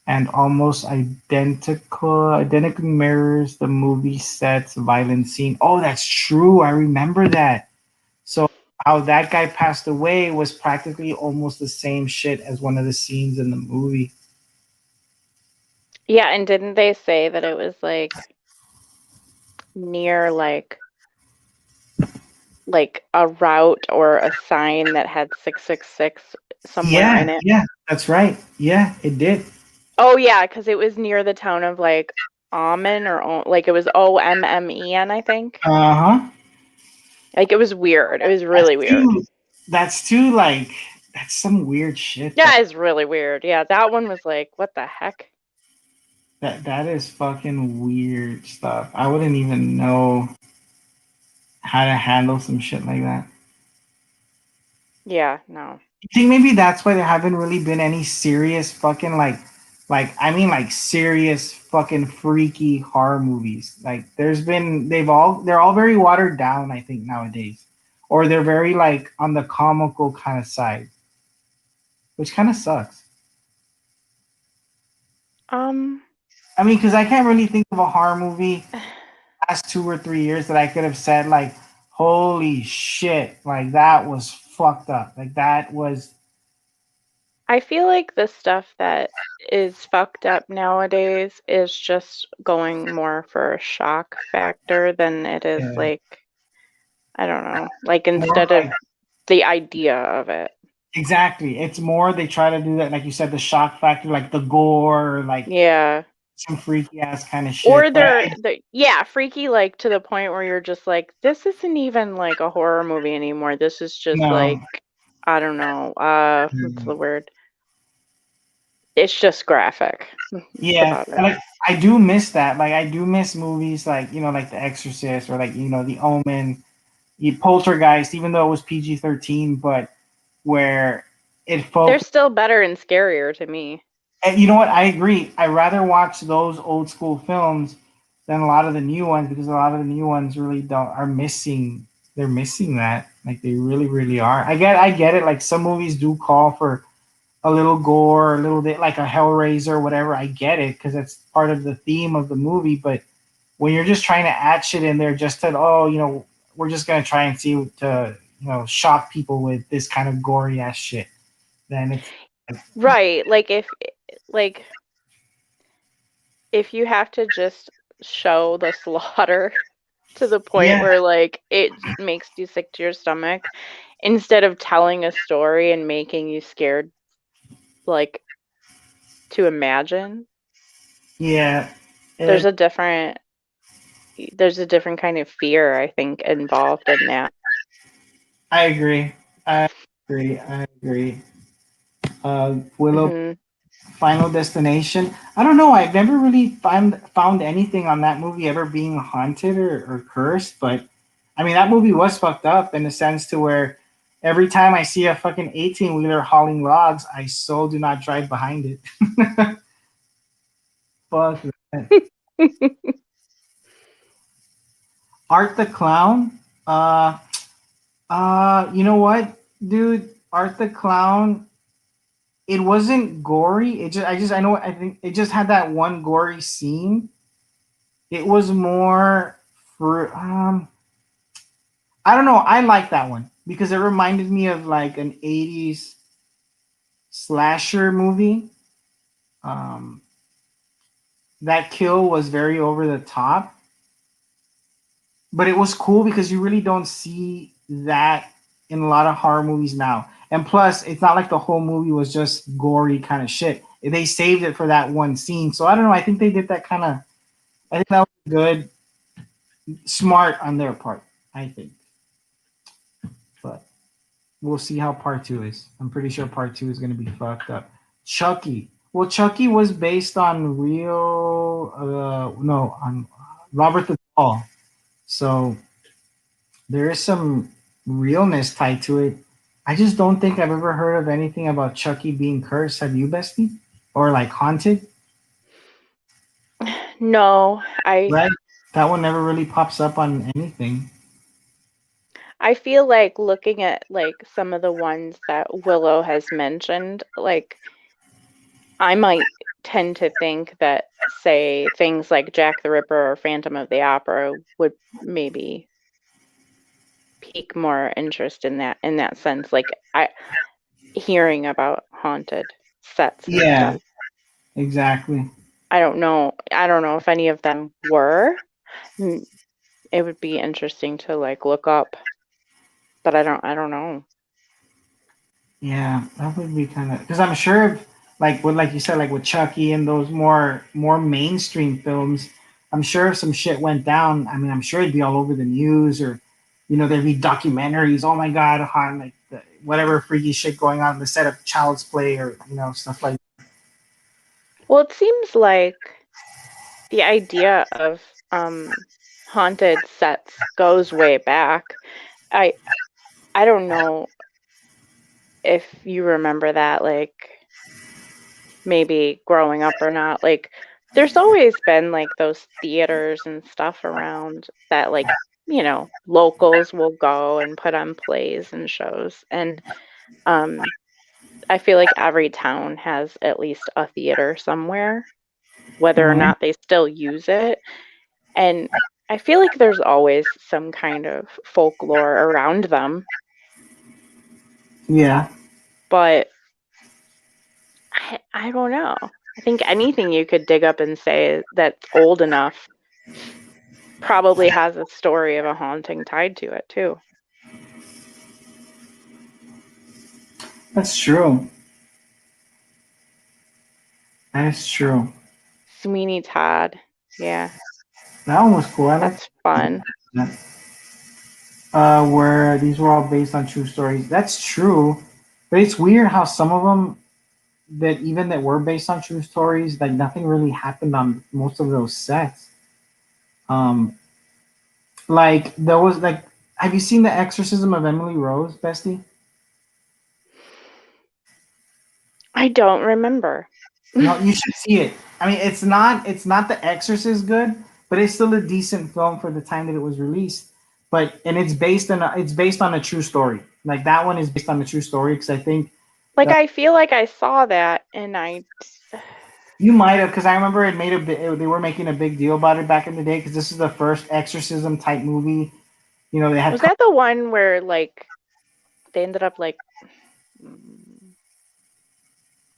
and almost identically mirrors the movie set's violent scene. Oh, that's true. I remember that. So how that guy passed away was practically almost the same shit as one of the scenes in the movie. yeah, and didn't they say that it was like near like a route or a sign that had 666 somewhere Yeah, in it? yeah, that's right. Yeah, it did. Oh yeah, because it was near the town of like Amen like it was OMMEN, I think. Uh-huh. Like it was weird. It was That's really weird. too that's too like that's some weird shit though. Yeah, it's really weird. Yeah, that one was like, what the heck? That is fucking weird stuff. I wouldn't even know how to handle some shit like that. Yeah, no. You think maybe that's why there haven't really been any serious fucking like serious fucking freaky horror movies. Like they're all very watered down, I think, nowadays. Or they're very like on the comical kind of side, which kind of sucks. Um, I mean, because I can't really think of a horror movie last 2 or 3 years that I could have said like, "Holy shit!" Like that was fucked up. Like that was I feel like the stuff that is fucked up nowadays is just going more for a shock factor than it is uh, like, I don't know, like more instead of like the idea of it. exactly. It's more they try to do that, like you said, the shock factor, like the gore, like Yeah. some freaky ass kind of Or shit. But they're yeah, freaky like to the point where you're just like, this isn't even like a horror movie anymore. This is just no, like, I don't know, what's the word? It's just graphic. That's yeah, about it. and I do miss that. Like I do miss movies like like The Exorcist or like The Omen, Poltergeist, even though it was PG-13, but where it They're focused. still better and scarier to me. And you know what? I agree. I rather watch those old school films than a lot of the new ones because a lot of the new ones really don't are missing. They're missing that. Like they really, really are. I get it. Like some movies do call for a little gore, a little bit like a Hellraiser, whatever. I get it because that's part of the theme of the movie. But when you're just trying to add shit in there just to we're just gonna try and see to shock people with this kind of gory ass shit, then it's Right. Like if you have to just show the slaughter to the point yeah, where like it makes you sick to your stomach instead of telling a story and making you scared like to imagine. yeah. There's a different there's a different kind of fear I think involved in that. I agree. I agree. I agree. Willow Hmm. Final Destination. I don't know. I've never really found anything on that movie ever being haunted or cursed. But I mean, that movie was fucked up in the sense to where every time I see a fucking 18-wheeler hauling logs, I so do not drive behind it. Fuck that. Art the Clown. You know what, dude? Art the Clown. It wasn't gory. I know. I think it just had that one gory scene. It was more for I don't know. I like that one because it reminded me of like an '80s slasher movie. Um, that kill was very over the top, but it was cool because you really don't see that in a lot of horror movies now. And plus, it's not like the whole movie was just gory kind of shit. They saved it for that one scene. So I don't know. I think they did that kind of. I think that was good, smart on their part. I think, but we'll see how part two is. I'm pretty sure part two is going to be fucked up. Chucky. Well, Chucky was based on real. No, on Robert the Doll. So there is some realness tied to it. I just don't think I've ever heard of anything about Chucky being cursed. Have you, Bestie? Or like haunted? No, Right? That one never really pops up on anything. I feel like looking at like some of the ones that Willow has mentioned, like I might tend to think that, say, things like Jack the Ripper or Phantom of the Opera would maybe pique more interest in that sense. Like I hearing about haunted sets and Yeah, stuff. exactly. I don't know. I don't know if any of them were. It would be interesting to like look up, but I don't know. Yeah, that would be kind of because I'm sure, like what, like you said, like with Chucky and those more mainstream films, I'm sure if some shit went down. I mean, I'm sure it'd be all over the news, or there'd be documentaries. Oh my god, on like whatever freaky shit going on the set of Child's Play, or stuff like. Well, it seems like the idea of haunted sets goes way back. I I don't know if you remember that, like maybe growing up or not. Like there's always been like those theaters and stuff around that like, locals will go and put on plays and shows. And um I feel like every town has at least a theater somewhere, whether or Mhm. not they still use it. And I feel like there's always some kind of folklore around them, Yeah, but I don't know. I think anything you could dig up and say that's old enough probably has a story of a haunting tied to it too. that's true. That's true. Sweeney Todd. Yeah, That one was cool. I like that's fun. that. Where these were all based on true stories. That's true, but it's weird how some of them that were based on true stories, like nothing really happened on most of those sets. Um, like there was like, have you seen the Exorcism of Emily Rose, Bestie? I don't remember. No, you should see it. I mean, it's not The Exorcist good, but it's still a decent film for the time that it was released. But and it's based on a true story. Like that one is based on a true story because I think Like that I feel like I saw that and I you might have, because I remember they were making a big deal about it back in the day because this is the first exorcism type movie. They had was that the one where like they ended up like mm,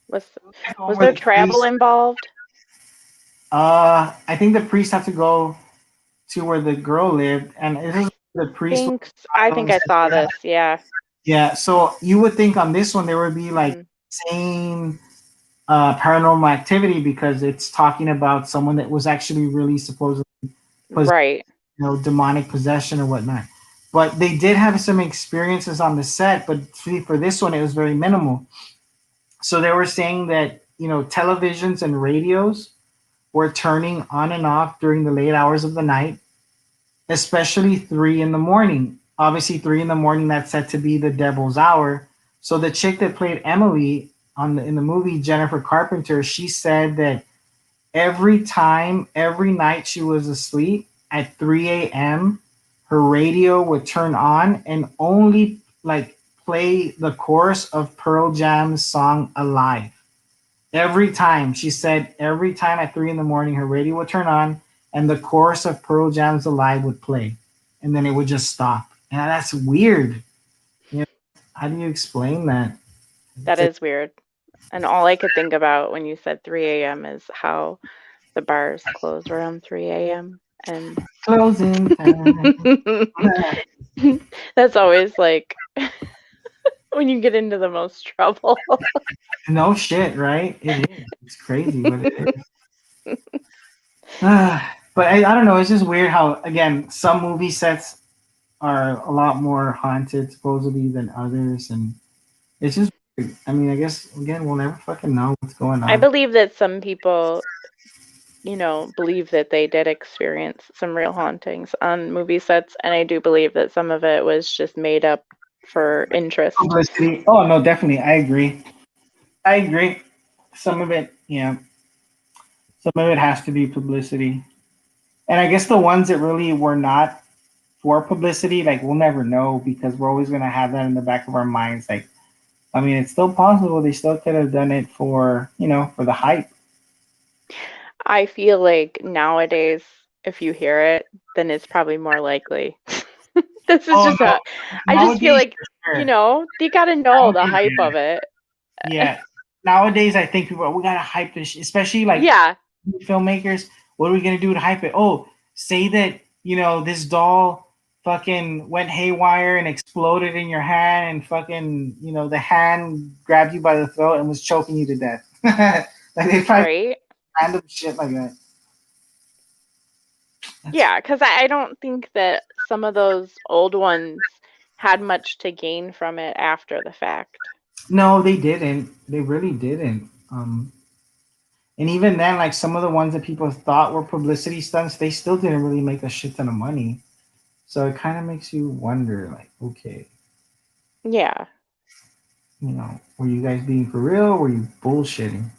was the one was where there the travel priest. involved? I think the priest had to go to where the girl lived, and this I is the priest was I think traveling. I saw this. Yeah. Yeah, so you would think on this one there would be like Mhm. same paranormal activity because it's talking about someone that was actually really supposedly possessed, Right. demonic possession or whatnot. But they did have some experiences on the set, but for this one it was very minimal. So they were saying that televisions and radios were turning on and off during the late hours of the night, especially 3 in the morning. obviously 3 in the morning, that's set to be the devil's hour. So the chick that played Emily in the movie, Jennifer Carpenter, she said that every time, every night she was asleep at 3 a.m., her radio would turn on and only like play the chorus of Pearl Jam's song Alive. Every time, she said, every time at 3 in the morning, her radio would turn on and the chorus of Pearl Jam's Alive would play. And then it would just stop. And that's weird. You know, how do you explain that? That is weird. And all I could think about when you said 3 a.m. is how the bars close around 3 a.m. And Closing time. that's always like when you get into the most trouble. No shit, right? It is. It's crazy, but it is. But I don't know. It's just weird how, again, some movie sets are a lot more haunted supposedly than others, and it's just weird. I mean, I guess again, we'll never fucking know what's going I on. believe that some people, believe that they did experience some real hauntings on movie sets, and I do believe that some of it was just made up for interest. Publicity. Oh no, definitely. I agree. I agree. Some of it, yeah. Some of it has to be publicity. And I guess the ones that really were not for publicity, like we'll never know because we're always gonna have that in the back of our minds. Like, I mean, it's still possible they still could have done it for, for the hype. I feel like nowadays, if you hear it, then it's probably more likely. This is Oh just no, I just feel nowadays like, for sure. they gotta know the Nowadays, hype of it. yeah. Nowadays, I think people we gotta hype this, especially like Yeah, filmmakers. What are we gonna do to hype it? Oh, say that this doll fucking went haywire and exploded in your hand, and fucking the hand grabbed you by the throat and was choking you to death. Like they try right? random shit like that. That's, Yeah, because I don't think that some of those old ones had much to gain from it after the fact. no, they didn't. They really didn't. And even then, like some of the ones that people thought were publicity stunts, they still didn't really make a shit ton of money. So it kind of makes you wonder, like, okay, Yeah. were you guys being for real? Or were you bullshitting?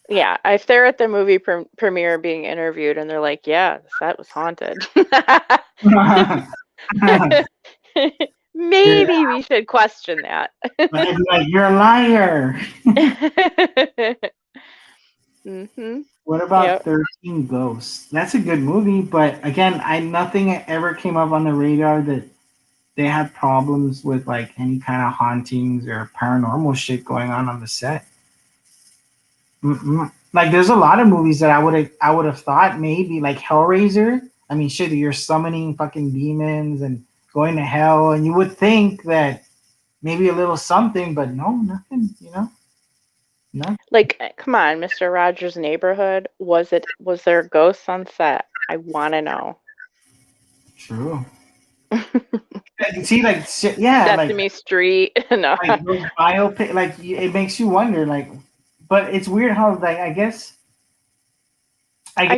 Yeah, if they're at the movie premiere being interviewed and they're like, "Yeah, the set was haunted," You're, maybe we should question that. like, you're a liar. Mm-hmm. What about Yep. 13 Ghosts? That's a good movie, but again, I nothing ever came up on the radar that they had problems with like any kind of hauntings or paranormal shit going on the set. Mm-mm. Like there's a lot of movies that I would have thought maybe like Hellraiser. I mean, shit, you're summoning fucking demons and going to hell, and you would think that maybe a little something, but no, nothing. Nothing. Like, come on, Mr. Rogers' Neighborhood. Was there ghosts on set? I want to know. True. See, like shit, yeah, Sesame Street. No. like those biopic, like it makes you wonder, like, but it's weird how like I I guess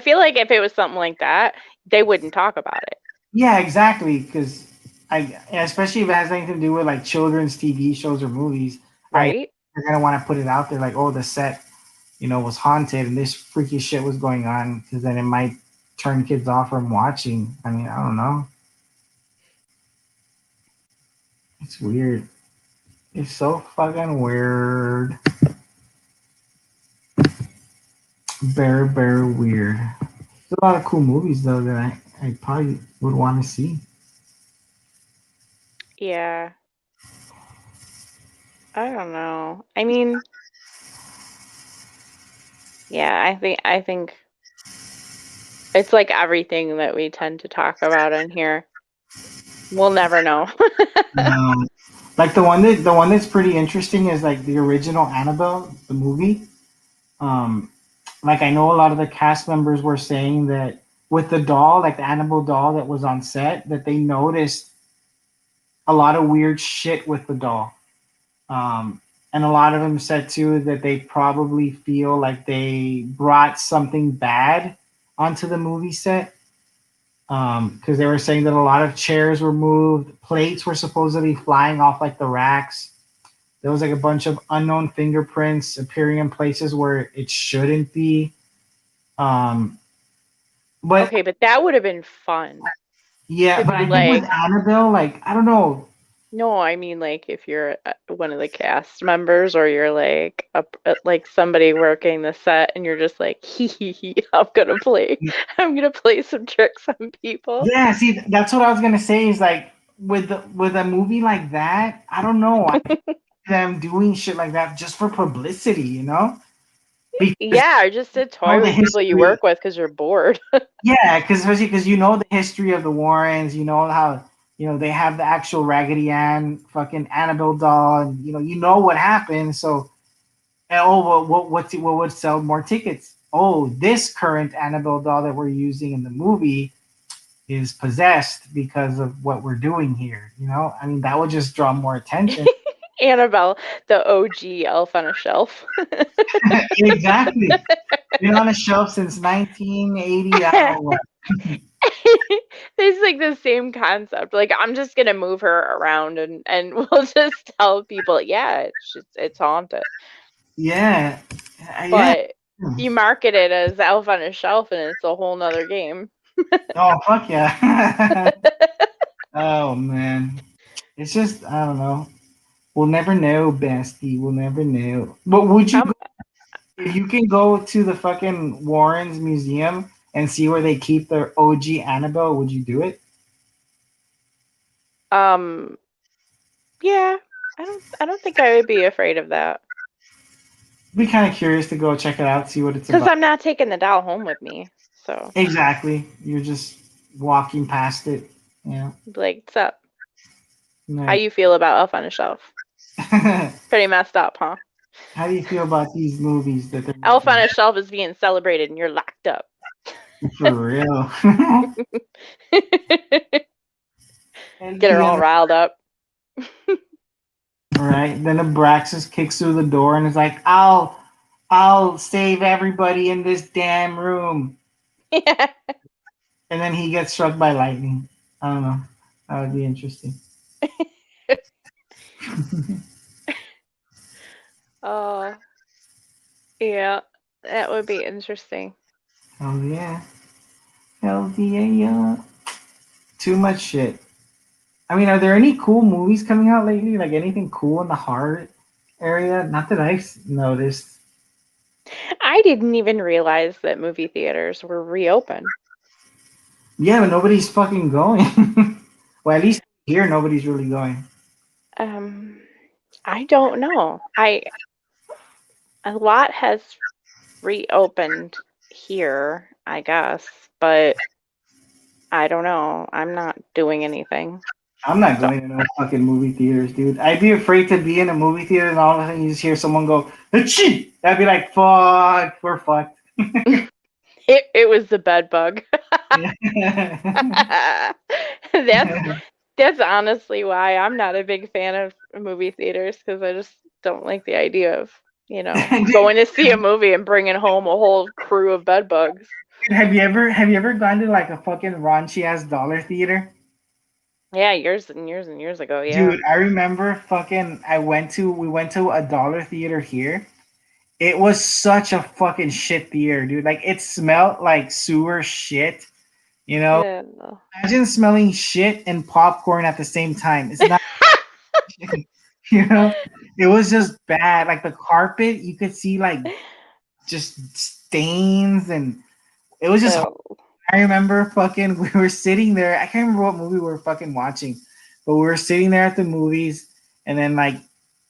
feel like if it was something like that, they wouldn't talk about it, yeah, exactly, because especially if it has anything to do with like children's TV shows or movies, I right? you're gonna want to put it out there like, oh, the set, was haunted and this freaky shit was going on, because then it might turn kids off from watching. I mean, I don't know. It's weird. It's so fucking weird. Very, very weird. There's a lot of cool movies though that I probably would want to see. Yeah. I don't know. I mean, yeah, I think it's like everything that we tend to talk about in here. We'll never know. Um, like the one that's pretty interesting is like the original Annabelle, the movie. Um, like I know a lot of the cast members were saying that with the doll, like the Annabelle doll that was on set, that they noticed a lot of weird shit with the doll. And a lot of them said too that they probably feel like they brought something bad onto the movie set. because they were saying that a lot of chairs were moved, plates were supposedly flying off like the racks. There was like a bunch of unknown fingerprints appearing in places where it shouldn't be. Um, but Okay, but that would have been fun yeah, to but be I think with like, Annabelle, like I don't know. no, I mean like if you're one of the cast members or you're like like somebody working the set and you're just like, hee hee hee, I'm gonna play some tricks on people. Yeah, see, that's what I was gonna say. Is like with a movie like that, I don't know. I see them doing shit like that just for publicity, you know? Because Yeah, or just to you know toy the with people you history. work with because you're bored. Yeah, because especially because you know the history of the Warrens, you know how they have the actual Raggedy Ann fucking Annabelle doll, and you know what happened. So, oh, what would sell more tickets? Oh, this current Annabelle doll that we're using in the movie is possessed because of what we're doing here. I mean, that would just draw more attention. Annabelle, the OG elf on a shelf. Exactly. Been on a shelf since 1980. I don't know what. It's like the same concept. Like I'm just gonna move her around and we'll just tell people, yeah, it's haunted. Yeah. Yeah. But you market it as Elf on a Shelf and it's a whole nother game. Oh, fuck yeah. Oh, man. It's just, I don't know. We'll never know, Basti. We'll never know. But would you, Um, if you can go to the fucking Warren's Museum and see where they keep their OG Annabelle, would you do it? um, yeah, I don't think I would be afraid of that. Be kind of curious to go check it out, see what it's Because about. I'm not taking the doll home with me. So, Exactly. You're just walking past it. Yeah. like, what's up? How Right. you feel about Elf on a Shelf? Pretty messed up, huh? How do you feel about these movies that they're Elf on making? a Shelf is being celebrated and you're locked up. For real. Get her LDN, all riled up. right? Then Abraxas kicks through the door and is like, I'll save everybody in this damn room. Yeah. And then he gets struck by lightning. I don't know. That would be interesting. Oh, yeah. That would be interesting. Oh yeah. Hell yeah. Too much shit. I mean, are there any cool movies coming out lately? Like anything cool in the horror area? Not that I've noticed. I didn't even realize that movie theaters were reopened. Yeah, but nobody's fucking going. Well, at least here nobody's really going. Um, I don't know. A lot has reopened here, I guess, but I don't know. I'm not doing anything. I'm not So going to no fucking movie theaters, dude. I'd be afraid to be in a movie theater and all of a sudden you just hear someone go, "Achoo!" I'd be like, fuck, we're fucked. it was the bed bug. that's that's honestly why I'm not a big fan of movie theaters because I just don't like the idea of, going to see a movie and bringing home a whole crew of bed bugs. Have you ever gone to like a fucking raunchy ass dollar theater? Yeah, years and years and years ago, yeah. Dude, I remember fucking we went to a dollar theater here. It was such a fucking shit theater, dude. Like it smelled like sewer shit, you know? Yeah. Imagine smelling shit and popcorn at the same time. It's not you know, it was just bad. Like the carpet, you could see like just stains and it was just Oh, I remember fucking we were sitting there. I can't remember what movie we were fucking watching, but we were sitting there at the movies, and then like,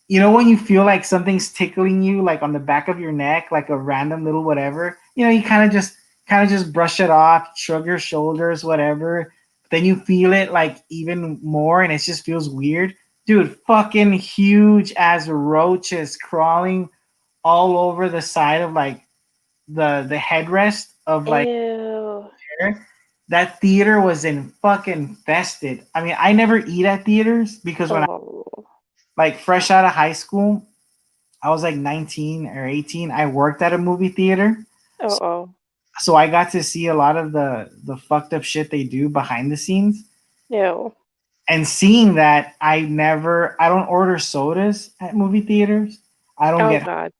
when you feel like something's tickling you, like on the back of your neck, like a random little whatever. You kind of just brush it off, shrug your shoulders, whatever. Then you feel it like even more, and it just feels weird, dude. Fucking huge as roaches crawling all over the side of like the headrest of like ew. theater. That theater was in fucking fested. I mean, I never eat at theaters because when I Oh, like fresh out of high school, I was like 19 or 18. I worked at a movie theater. oh, oh. So I got to see a lot of the fucked up shit they do behind the scenes. Ew. And seeing that, I don't order sodas at movie theaters. I don't Oh get God.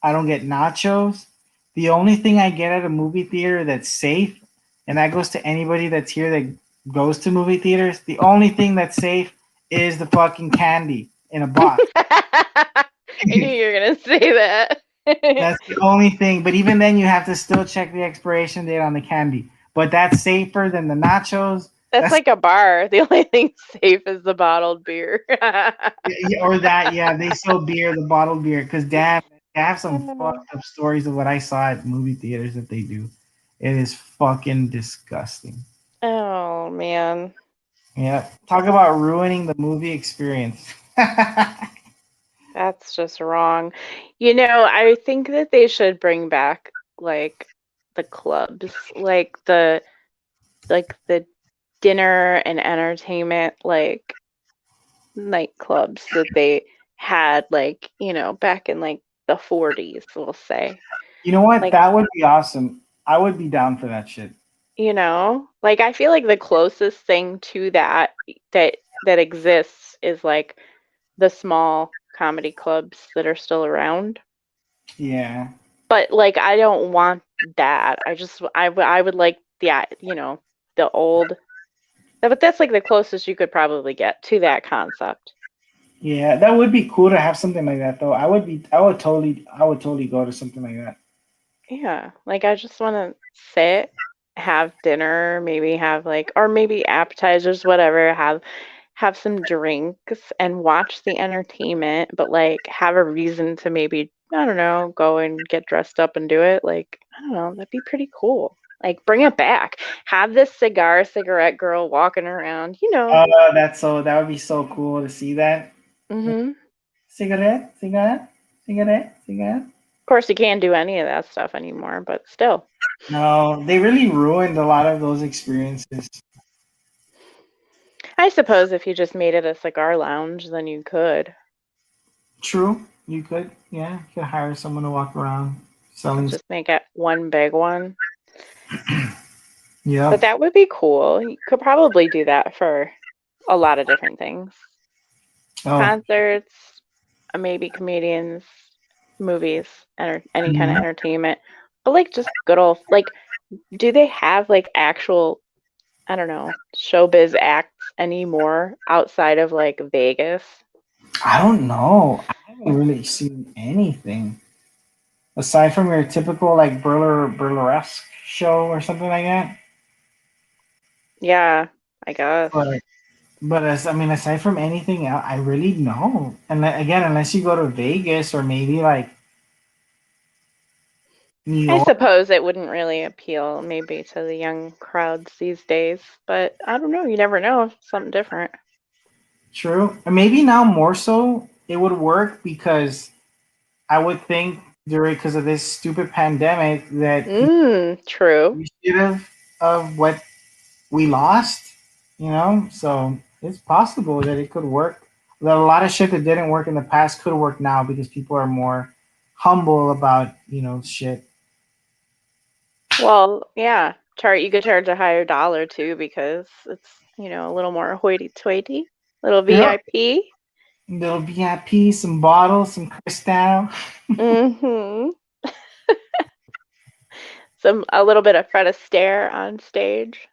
I don't get nachos. The only thing I get at a movie theater that's safe, and that goes to anybody that's here that goes to movie theaters, the only thing that's safe is the fucking candy in a box. I knew you were gonna say that. That's the only thing. But even then, you have to still check the expiration date on the candy. But that's safer than the nachos. That's That's like a bar. The only thing safe is the bottled beer. or that. Yeah, they sell beer, the bottled beer. Because damn, they have some fucked up stories of what I saw at movie theaters that they do. It is fucking disgusting. Oh man. Yeah, talk about ruining the movie experience. That's just wrong. I think that they should bring back like the clubs, like the dinner and entertainment like nightclubs that they had back in like the 40s, we'll say. You know what? Like, That would be awesome. I would be down for that shit. like I feel like the closest thing to that exists is like the small comedy clubs that are still around. Yeah. But like I don't want that. I would like the old, but that's like the closest you could probably get to that concept. Yeah, that would be cool to have something like that though. I would totally go to something like that. Yeah, like I just want to sit, have dinner, maybe have or maybe appetizers, whatever, have some drinks and watch the entertainment, but like have a reason to maybe, I don't know, go and get dressed up and do it. Like, I don't know, that'd be pretty cool. Like bring it back. Have this cigarette girl walking around, you know. That would be so cool to see that. Mhm. Cigarette, cigarette, cigarette, cigarette. Of course you can't do any of that stuff anymore, but still. No, they really ruined a lot of those experiences. I suppose if you just made it a cigar lounge, then you could. True, you could, yeah, you could hire someone to walk around selling. Just make it one big one. But Yep. that would be cool. You could probably do that for a lot of different things. Oh, Concerts, maybe comedians, movies, any kind of mhm. entertainment. But like just good old do they have like actual, I don't know, showbiz acts anymore outside of like Vegas? I don't know. I haven't really seen anything aside from your typical like burlesque show or something like that. Yeah, I guess. But I mean, aside from anything else, I really know. And again, unless you go to Vegas or maybe like New I York, suppose it wouldn't really appeal maybe to the young crowds these days, but I don't know. You never know. Something different. true. And maybe now more so it would work because I would think during because of this stupid pandemic that people True. appreciative of what we lost, you know. So it's possible that it could work. That a lot of shit that didn't work in the past could work now because people are more humble about shit. Well, yeah. You could charge a higher dollar too because it's a little more hoity-toity, little Yep. VIP. Little VIP, some bottles, some Cristal. Mm-hmm. A little bit of Fred Astaire on stage.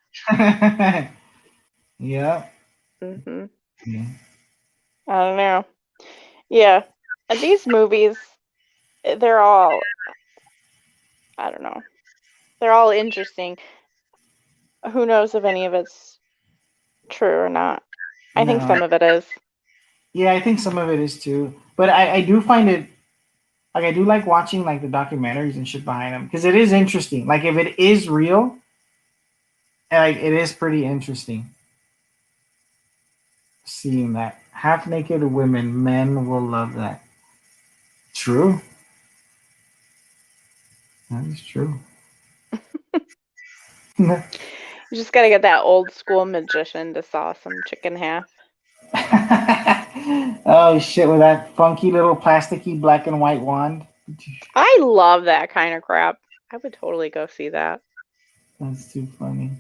Yep. Mm-hmm. Yeah. I don't know. Yeah. And these movies, they're all, I don't know. They're all interesting. Who knows if any of it's true or not? I think No. some of it is. Yeah, I think some of it is too. But I do find it like I do like watching like the documentaries and shit behind them because it is interesting. Like if it is real, like it is pretty interesting seeing that half naked women. Men will love that. True. That is true. You just gotta get that old school magician to saw some chicken half. Oh shit! With that funky little plasticky black and white wand. I love that kind of crap. I would totally go see that. That's too funny.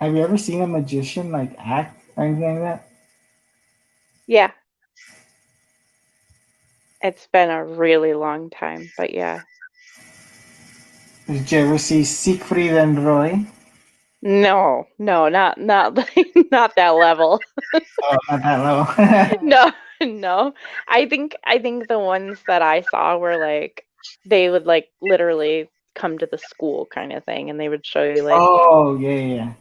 Have you ever seen a magician like act or anything like that? Yeah, it's been a really long time, but yeah. Did you ever see Siegfried and Roy? No, no, not not that level. Oh, not that low. No, no. I think the ones that I saw were like they would like literally come to the school kind of thing and they would show you like Oh, yeah, yeah, yeah.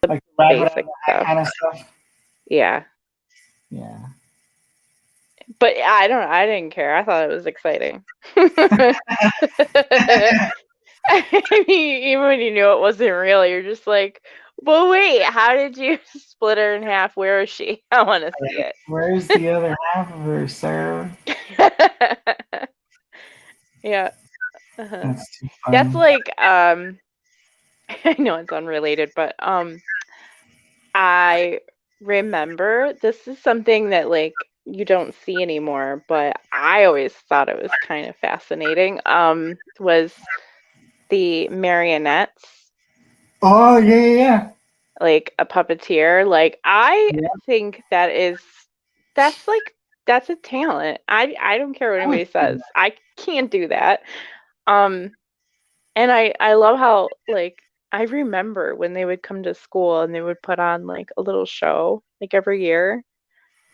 Like the rabbit out of basic the hat stuff. kind of stuff. Yeah. Yeah. But I didn't care. I thought it was exciting. I mean, even when you knew it wasn't real, you're just like, well, wait, how did you split her in half? Where is she? I want to see it. Where's the other half of her, sir? Yeah. Uh-huh. That's too That's funny. like I know it's unrelated, but I remember this is something that like you don't see anymore, but I always thought it was kind of fascinating. Was the marionettes Oh, yeah, yeah, like a puppeteer? Like I yeah. think that's like that's a talent. I don't care what I would anybody say says. that. I can't do that. Um And I love how like I remember when they would come to school and they would put on like a little show like every year.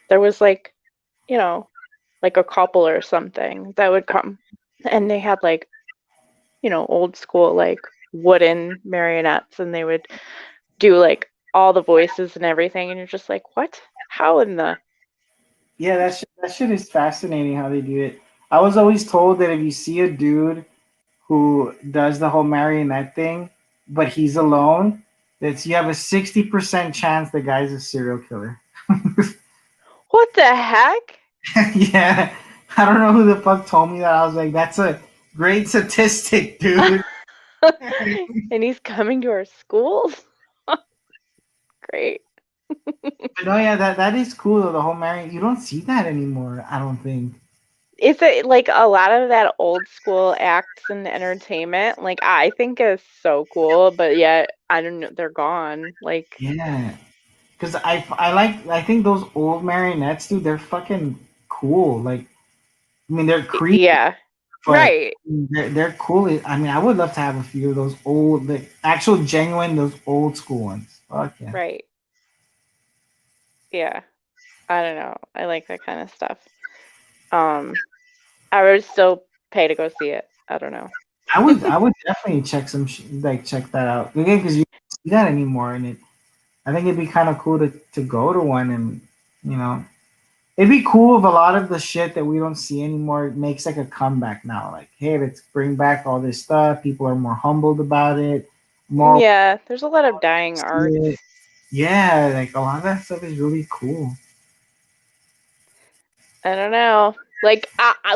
There was like, you know, like a couple or something that would come and they had like, old school like wooden marionettes and they would do like all the voices and everything and you're just like, "What? How in the?" Yeah, that shit is fascinating how they do it. I was always told that if you see a dude who does the whole marionette thing, but he's alone, that you have a 60% chance the guy's a serial killer. What the heck? Yeah. I don't know who the fuck told me that. I was like, that's a great statistic, dude. And he's coming to our schools? Great. But no, yeah, that is cool though. The whole Marion, you don't see that anymore. I don't think. It's like a lot of that old school acts and entertainment, like I think is so cool, but yet I don't know, they're gone. Like, Yeah, because I think those old marionettes, dude, they're fucking cool. Like, I mean, they're creepy, yeah, but right, they're cool. I mean, I would love to have a few of those old, the actual genuine, those old school ones. Fuck yeah. right, yeah. I don't know. I like that kind of stuff. Um, I would still pay to go see it. I don't know. I would definitely check that out again because you don't see that anymore, and I think it'd be kind of cool to go to one, and you know, it'd be cool if a lot of the shit that we don't see anymore makes like a comeback now. Like, hey, let's bring back all this stuff. People are more humbled about it, more Yeah, there's a lot of dying see it. arts. Yeah, like a lot of that stuff is really cool. I don't know. Like,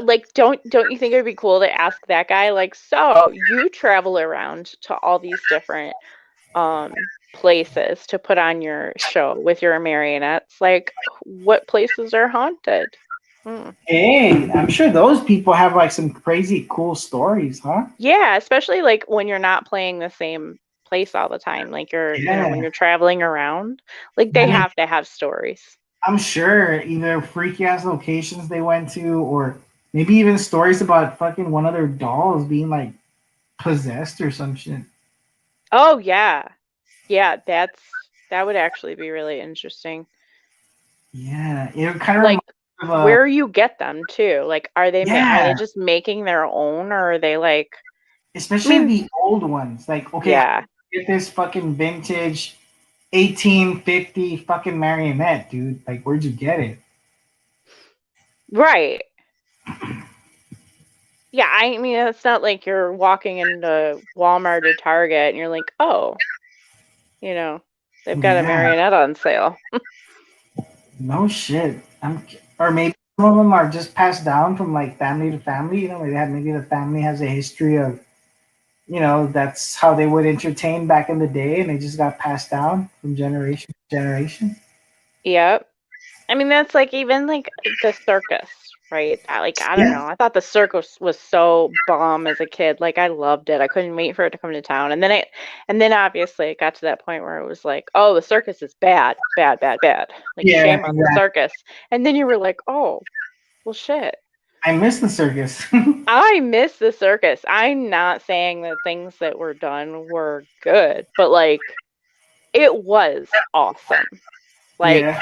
like, don't you think it'd be cool to ask that guy, like, so you travel around to all these different places to put on your show with your marionettes. Like, what places are haunted? Hmm. Hey, I'm sure those people have like some crazy cool stories, huh? Yeah, especially like when you're not playing the same place all the time. Like when Yeah. you're traveling around, like I they mean, have to have stories. I'm sure either freaky ass locations they went to, or maybe even stories about fucking one of their dolls being like possessed or some shit. Oh yeah. Yeah, that would actually be really interesting. Yeah, it kind of Like reminds me of where you get them too. Like are they yeah, just making their own or are they like I especially mean, the old ones. Like, okay, how yeah. did you get this fucking vintage 1850 fucking marionette, dude? Like, where'd you get it? Right. Yeah, I mean, it's not like you're walking into Walmart or Target and you're like, oh, you know, they've got a Yeah, marionette on sale. no shit. Or maybe some of them are just passed down from like family to family. You know, maybe the family has a history of, that's how they would entertain back in the day, and they just got passed down from generation to generation. Yep. I mean, that's like even like the circus. right? I don't know. I thought the circus was so bomb as a kid. Like I loved it. I couldn't wait for it to come to town. And then obviously it got to that point where it was like, oh, the circus is bad, bad, bad, bad. Like Yeah, shame on the exactly. circus. And then you were like, oh, well, shit. I miss the circus. I miss the circus. I'm not saying that things that were done were good, but like it was awesome. Like Yeah.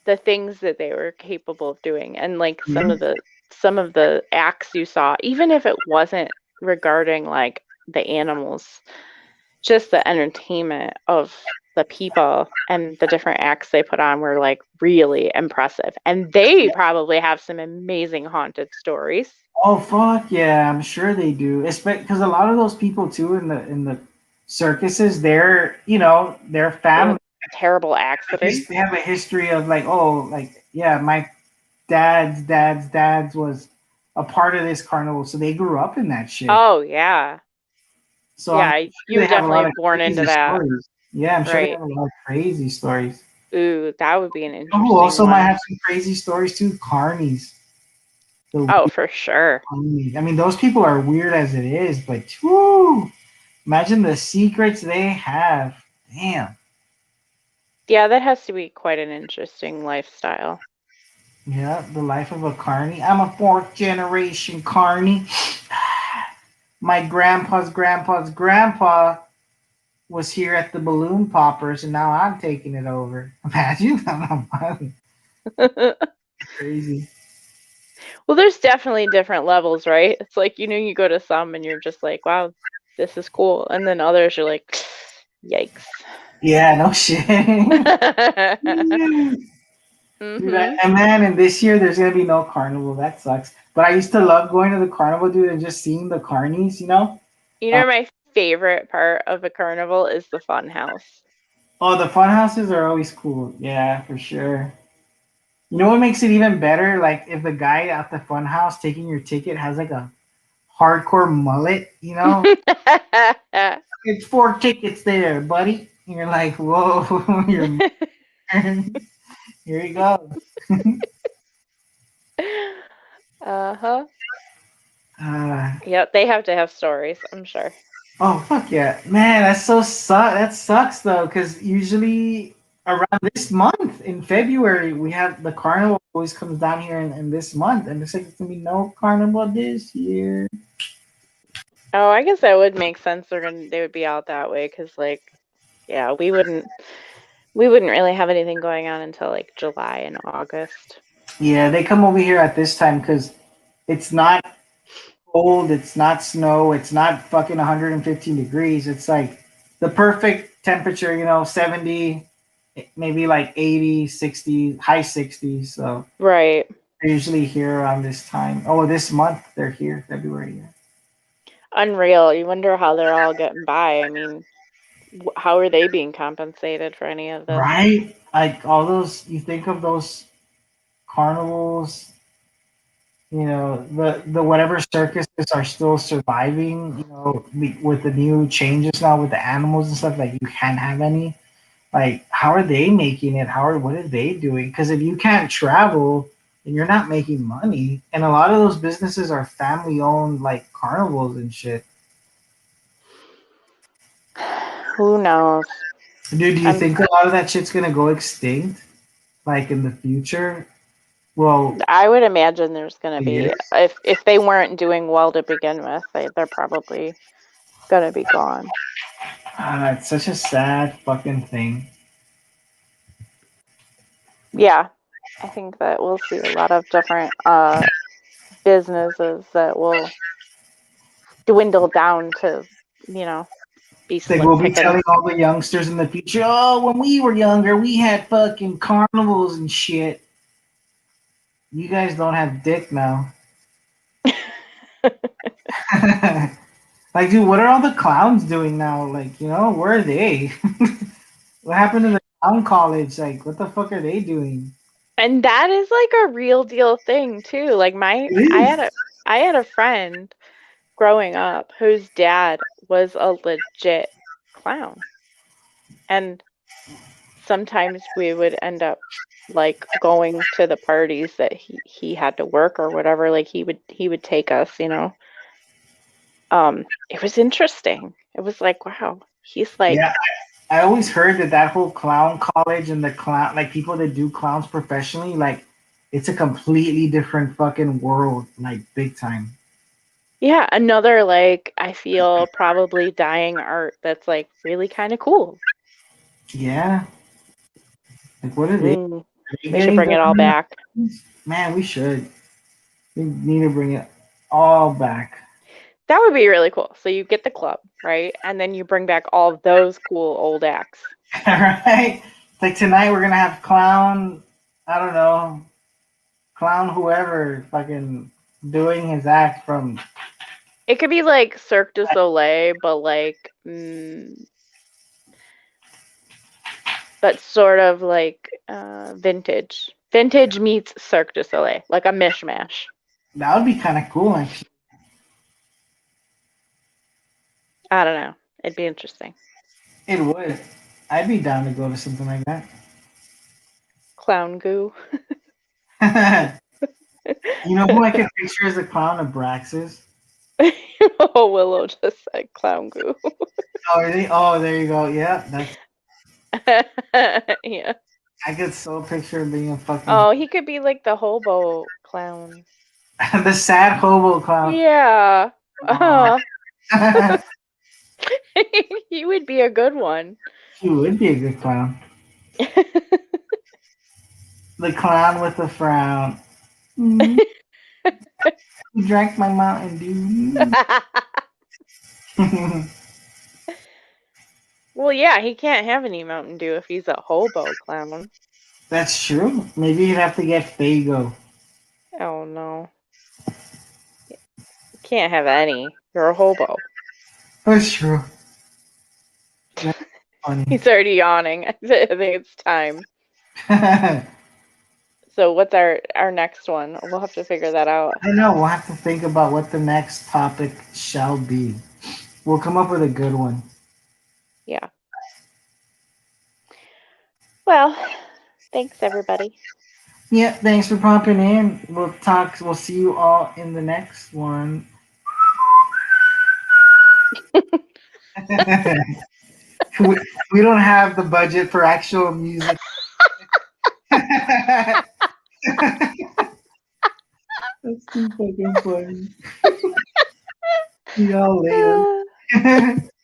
the things that they were capable of doing and like Mhm. some of the acts you saw, even if it wasn't regarding like the animals, just the entertainment of the people and the different acts they put on were like really impressive. And they probably have some amazing haunted stories. Oh fuck yeah, I'm sure they do. Because a lot of those people too in the circuses, they're their They have family. terrible accidents. They have a history of like, oh, like yeah, my dad's was a part of this carnival, so they grew up in that shit. Oh yeah. So I'm Yeah, sure you were they have a lot definitely of born into crazy that. stories. Yeah, I'm sure they Right. have a lot of crazy stories. Ooh, that would be an You know who interesting also might one. have some crazy stories too? Carnies. The Oh, weird for sure. carnies. I mean, those people are weird as it is, but whoo, imagine the secrets they have. Damn. Yeah, that has to be quite an interesting lifestyle. Yeah, the life of a carny. I'm a fourth generation carny. My grandpa's grandpa was here at the balloon poppers, and now I'm taking it over. Imagine. Well, Crazy. there's definitely different levels, right? It's like, you go to some and you're just like, wow, this is cool. And then others you're like, yikes. Yeah, no shit. Dude, Mhm. and man, and this year there's gonna be no carnival. That sucks. But I used to love going to the carnival, dude, and just seeing the carnies. You Uh, know, my favorite part of a carnival is the fun house. oh, the fun houses are always cool. Yeah, for sure. You know what makes it even better? Like if the guy at the fun house taking your ticket has like a hardcore mullet. It's 4 tickets there, buddy. And you're like, whoa, you're here you go. Uh-huh. Uh, Yep, they have to have stories, I'm sure. oh fuck yeah, man! That sucks though, because usually around this month in February we have the carnival always comes down here in this month, and it's like it's gonna be no carnival this year. Oh, I guess that would make sense. They would be out that way because, like, yeah, we wouldn't really have anything going on until like July and August. Yeah, they come over here at this time because it's not cold, it's not snow, it's not fucking 115 degrees. It's like the perfect temperature, 70, maybe like 80, 60, high 60s. So Right. they're usually here around this time. Oh, this month they're here, February. Yeah. Unreal. You wonder how they're all getting by. I mean, how are they being compensated for any of this? Right? Like all those, you think of those carnivals, the whatever circuses are still surviving, with the new changes now with the animals and stuff, like you can't have any. Like, how are they making it? What are they doing? Because if you can't travel, then you're not making money. And a lot of those businesses are family owned, like carnivals and shit. Who knows? Dude, do you I'm think a lot of that shit's gonna go extinct, like in the future? Well, I would imagine there's gonna yeah. be if they weren't doing well to begin with, they're probably gonna be gone. It's such a sad fucking thing. Yeah. I think that we'll see a lot of different businesses that will dwindle down to, you know, be It's like slim we'll be pickings. telling all the youngsters in the future, oh, when we were younger, we had fucking carnivals and shit. You guys don't have dick now. Like, dude, what are all the clowns doing now? Like, where are they? What happened to the clown college? Like, what the fuck are they doing? And that is like a real deal thing too. Like It is. I had a friend growing up whose dad was a legit clown. And sometimes we would end up like going to the parties that he had to work or whatever. Like he would take us, you know. It was interesting. It was like, wow, he's like, Yeah, I always heard that that whole clown college and the clown, like people that do clowns professionally, like it's a completely different fucking world, like big time. yeah, another like I feel probably dying art that's like really kind of cool. Yeah, like what are they Mm, we should getting bring it all done? back. Man, we should. We need to bring it all back. That would be really cool. So you get the club, right? And then you bring back all of those cool old acts. All right. Like tonight, we're gonna have clown. I don't know, clown whoever fucking doing his act from. It could be like Cirque du Soleil, but like, but sort of like vintage. Vintage meets Cirque du Soleil, like a mishmash. That would be kind of cool, actually. I don't know. It'd be interesting. It would. I'd be down to go to something like that. Clown goo. You know who I can picture as a clown? Abraxas. Oh, Willow just said clown goo. Oh, really? Oh, there you go. Yeah, that's. Yeah. I could so picture him being a fucking Oh, he could be like the hobo clown. the sad hobo clown. Yeah. Oh. He would be a good one. He would be a good clown. The clown with the frown. Mm. You drank my Mountain Dew. Well, yeah, he can't have any Mountain Dew if he's a hobo clown. That's true. Maybe you'd have to get Fago. Oh no. You can't have any. You're a hobo. That's true. That's funny. He's already yawning. I think it's time. So what's our next one? We'll have to figure that out. I know. We'll have to think about what the next topic shall be. We'll come up with a good one. Yeah. Well, thanks everybody. Yeah, thanks for popping in. We'll talk. We'll see you all in the next one. we don't have the budget for actual music. That's too fucking funny. See y'all later.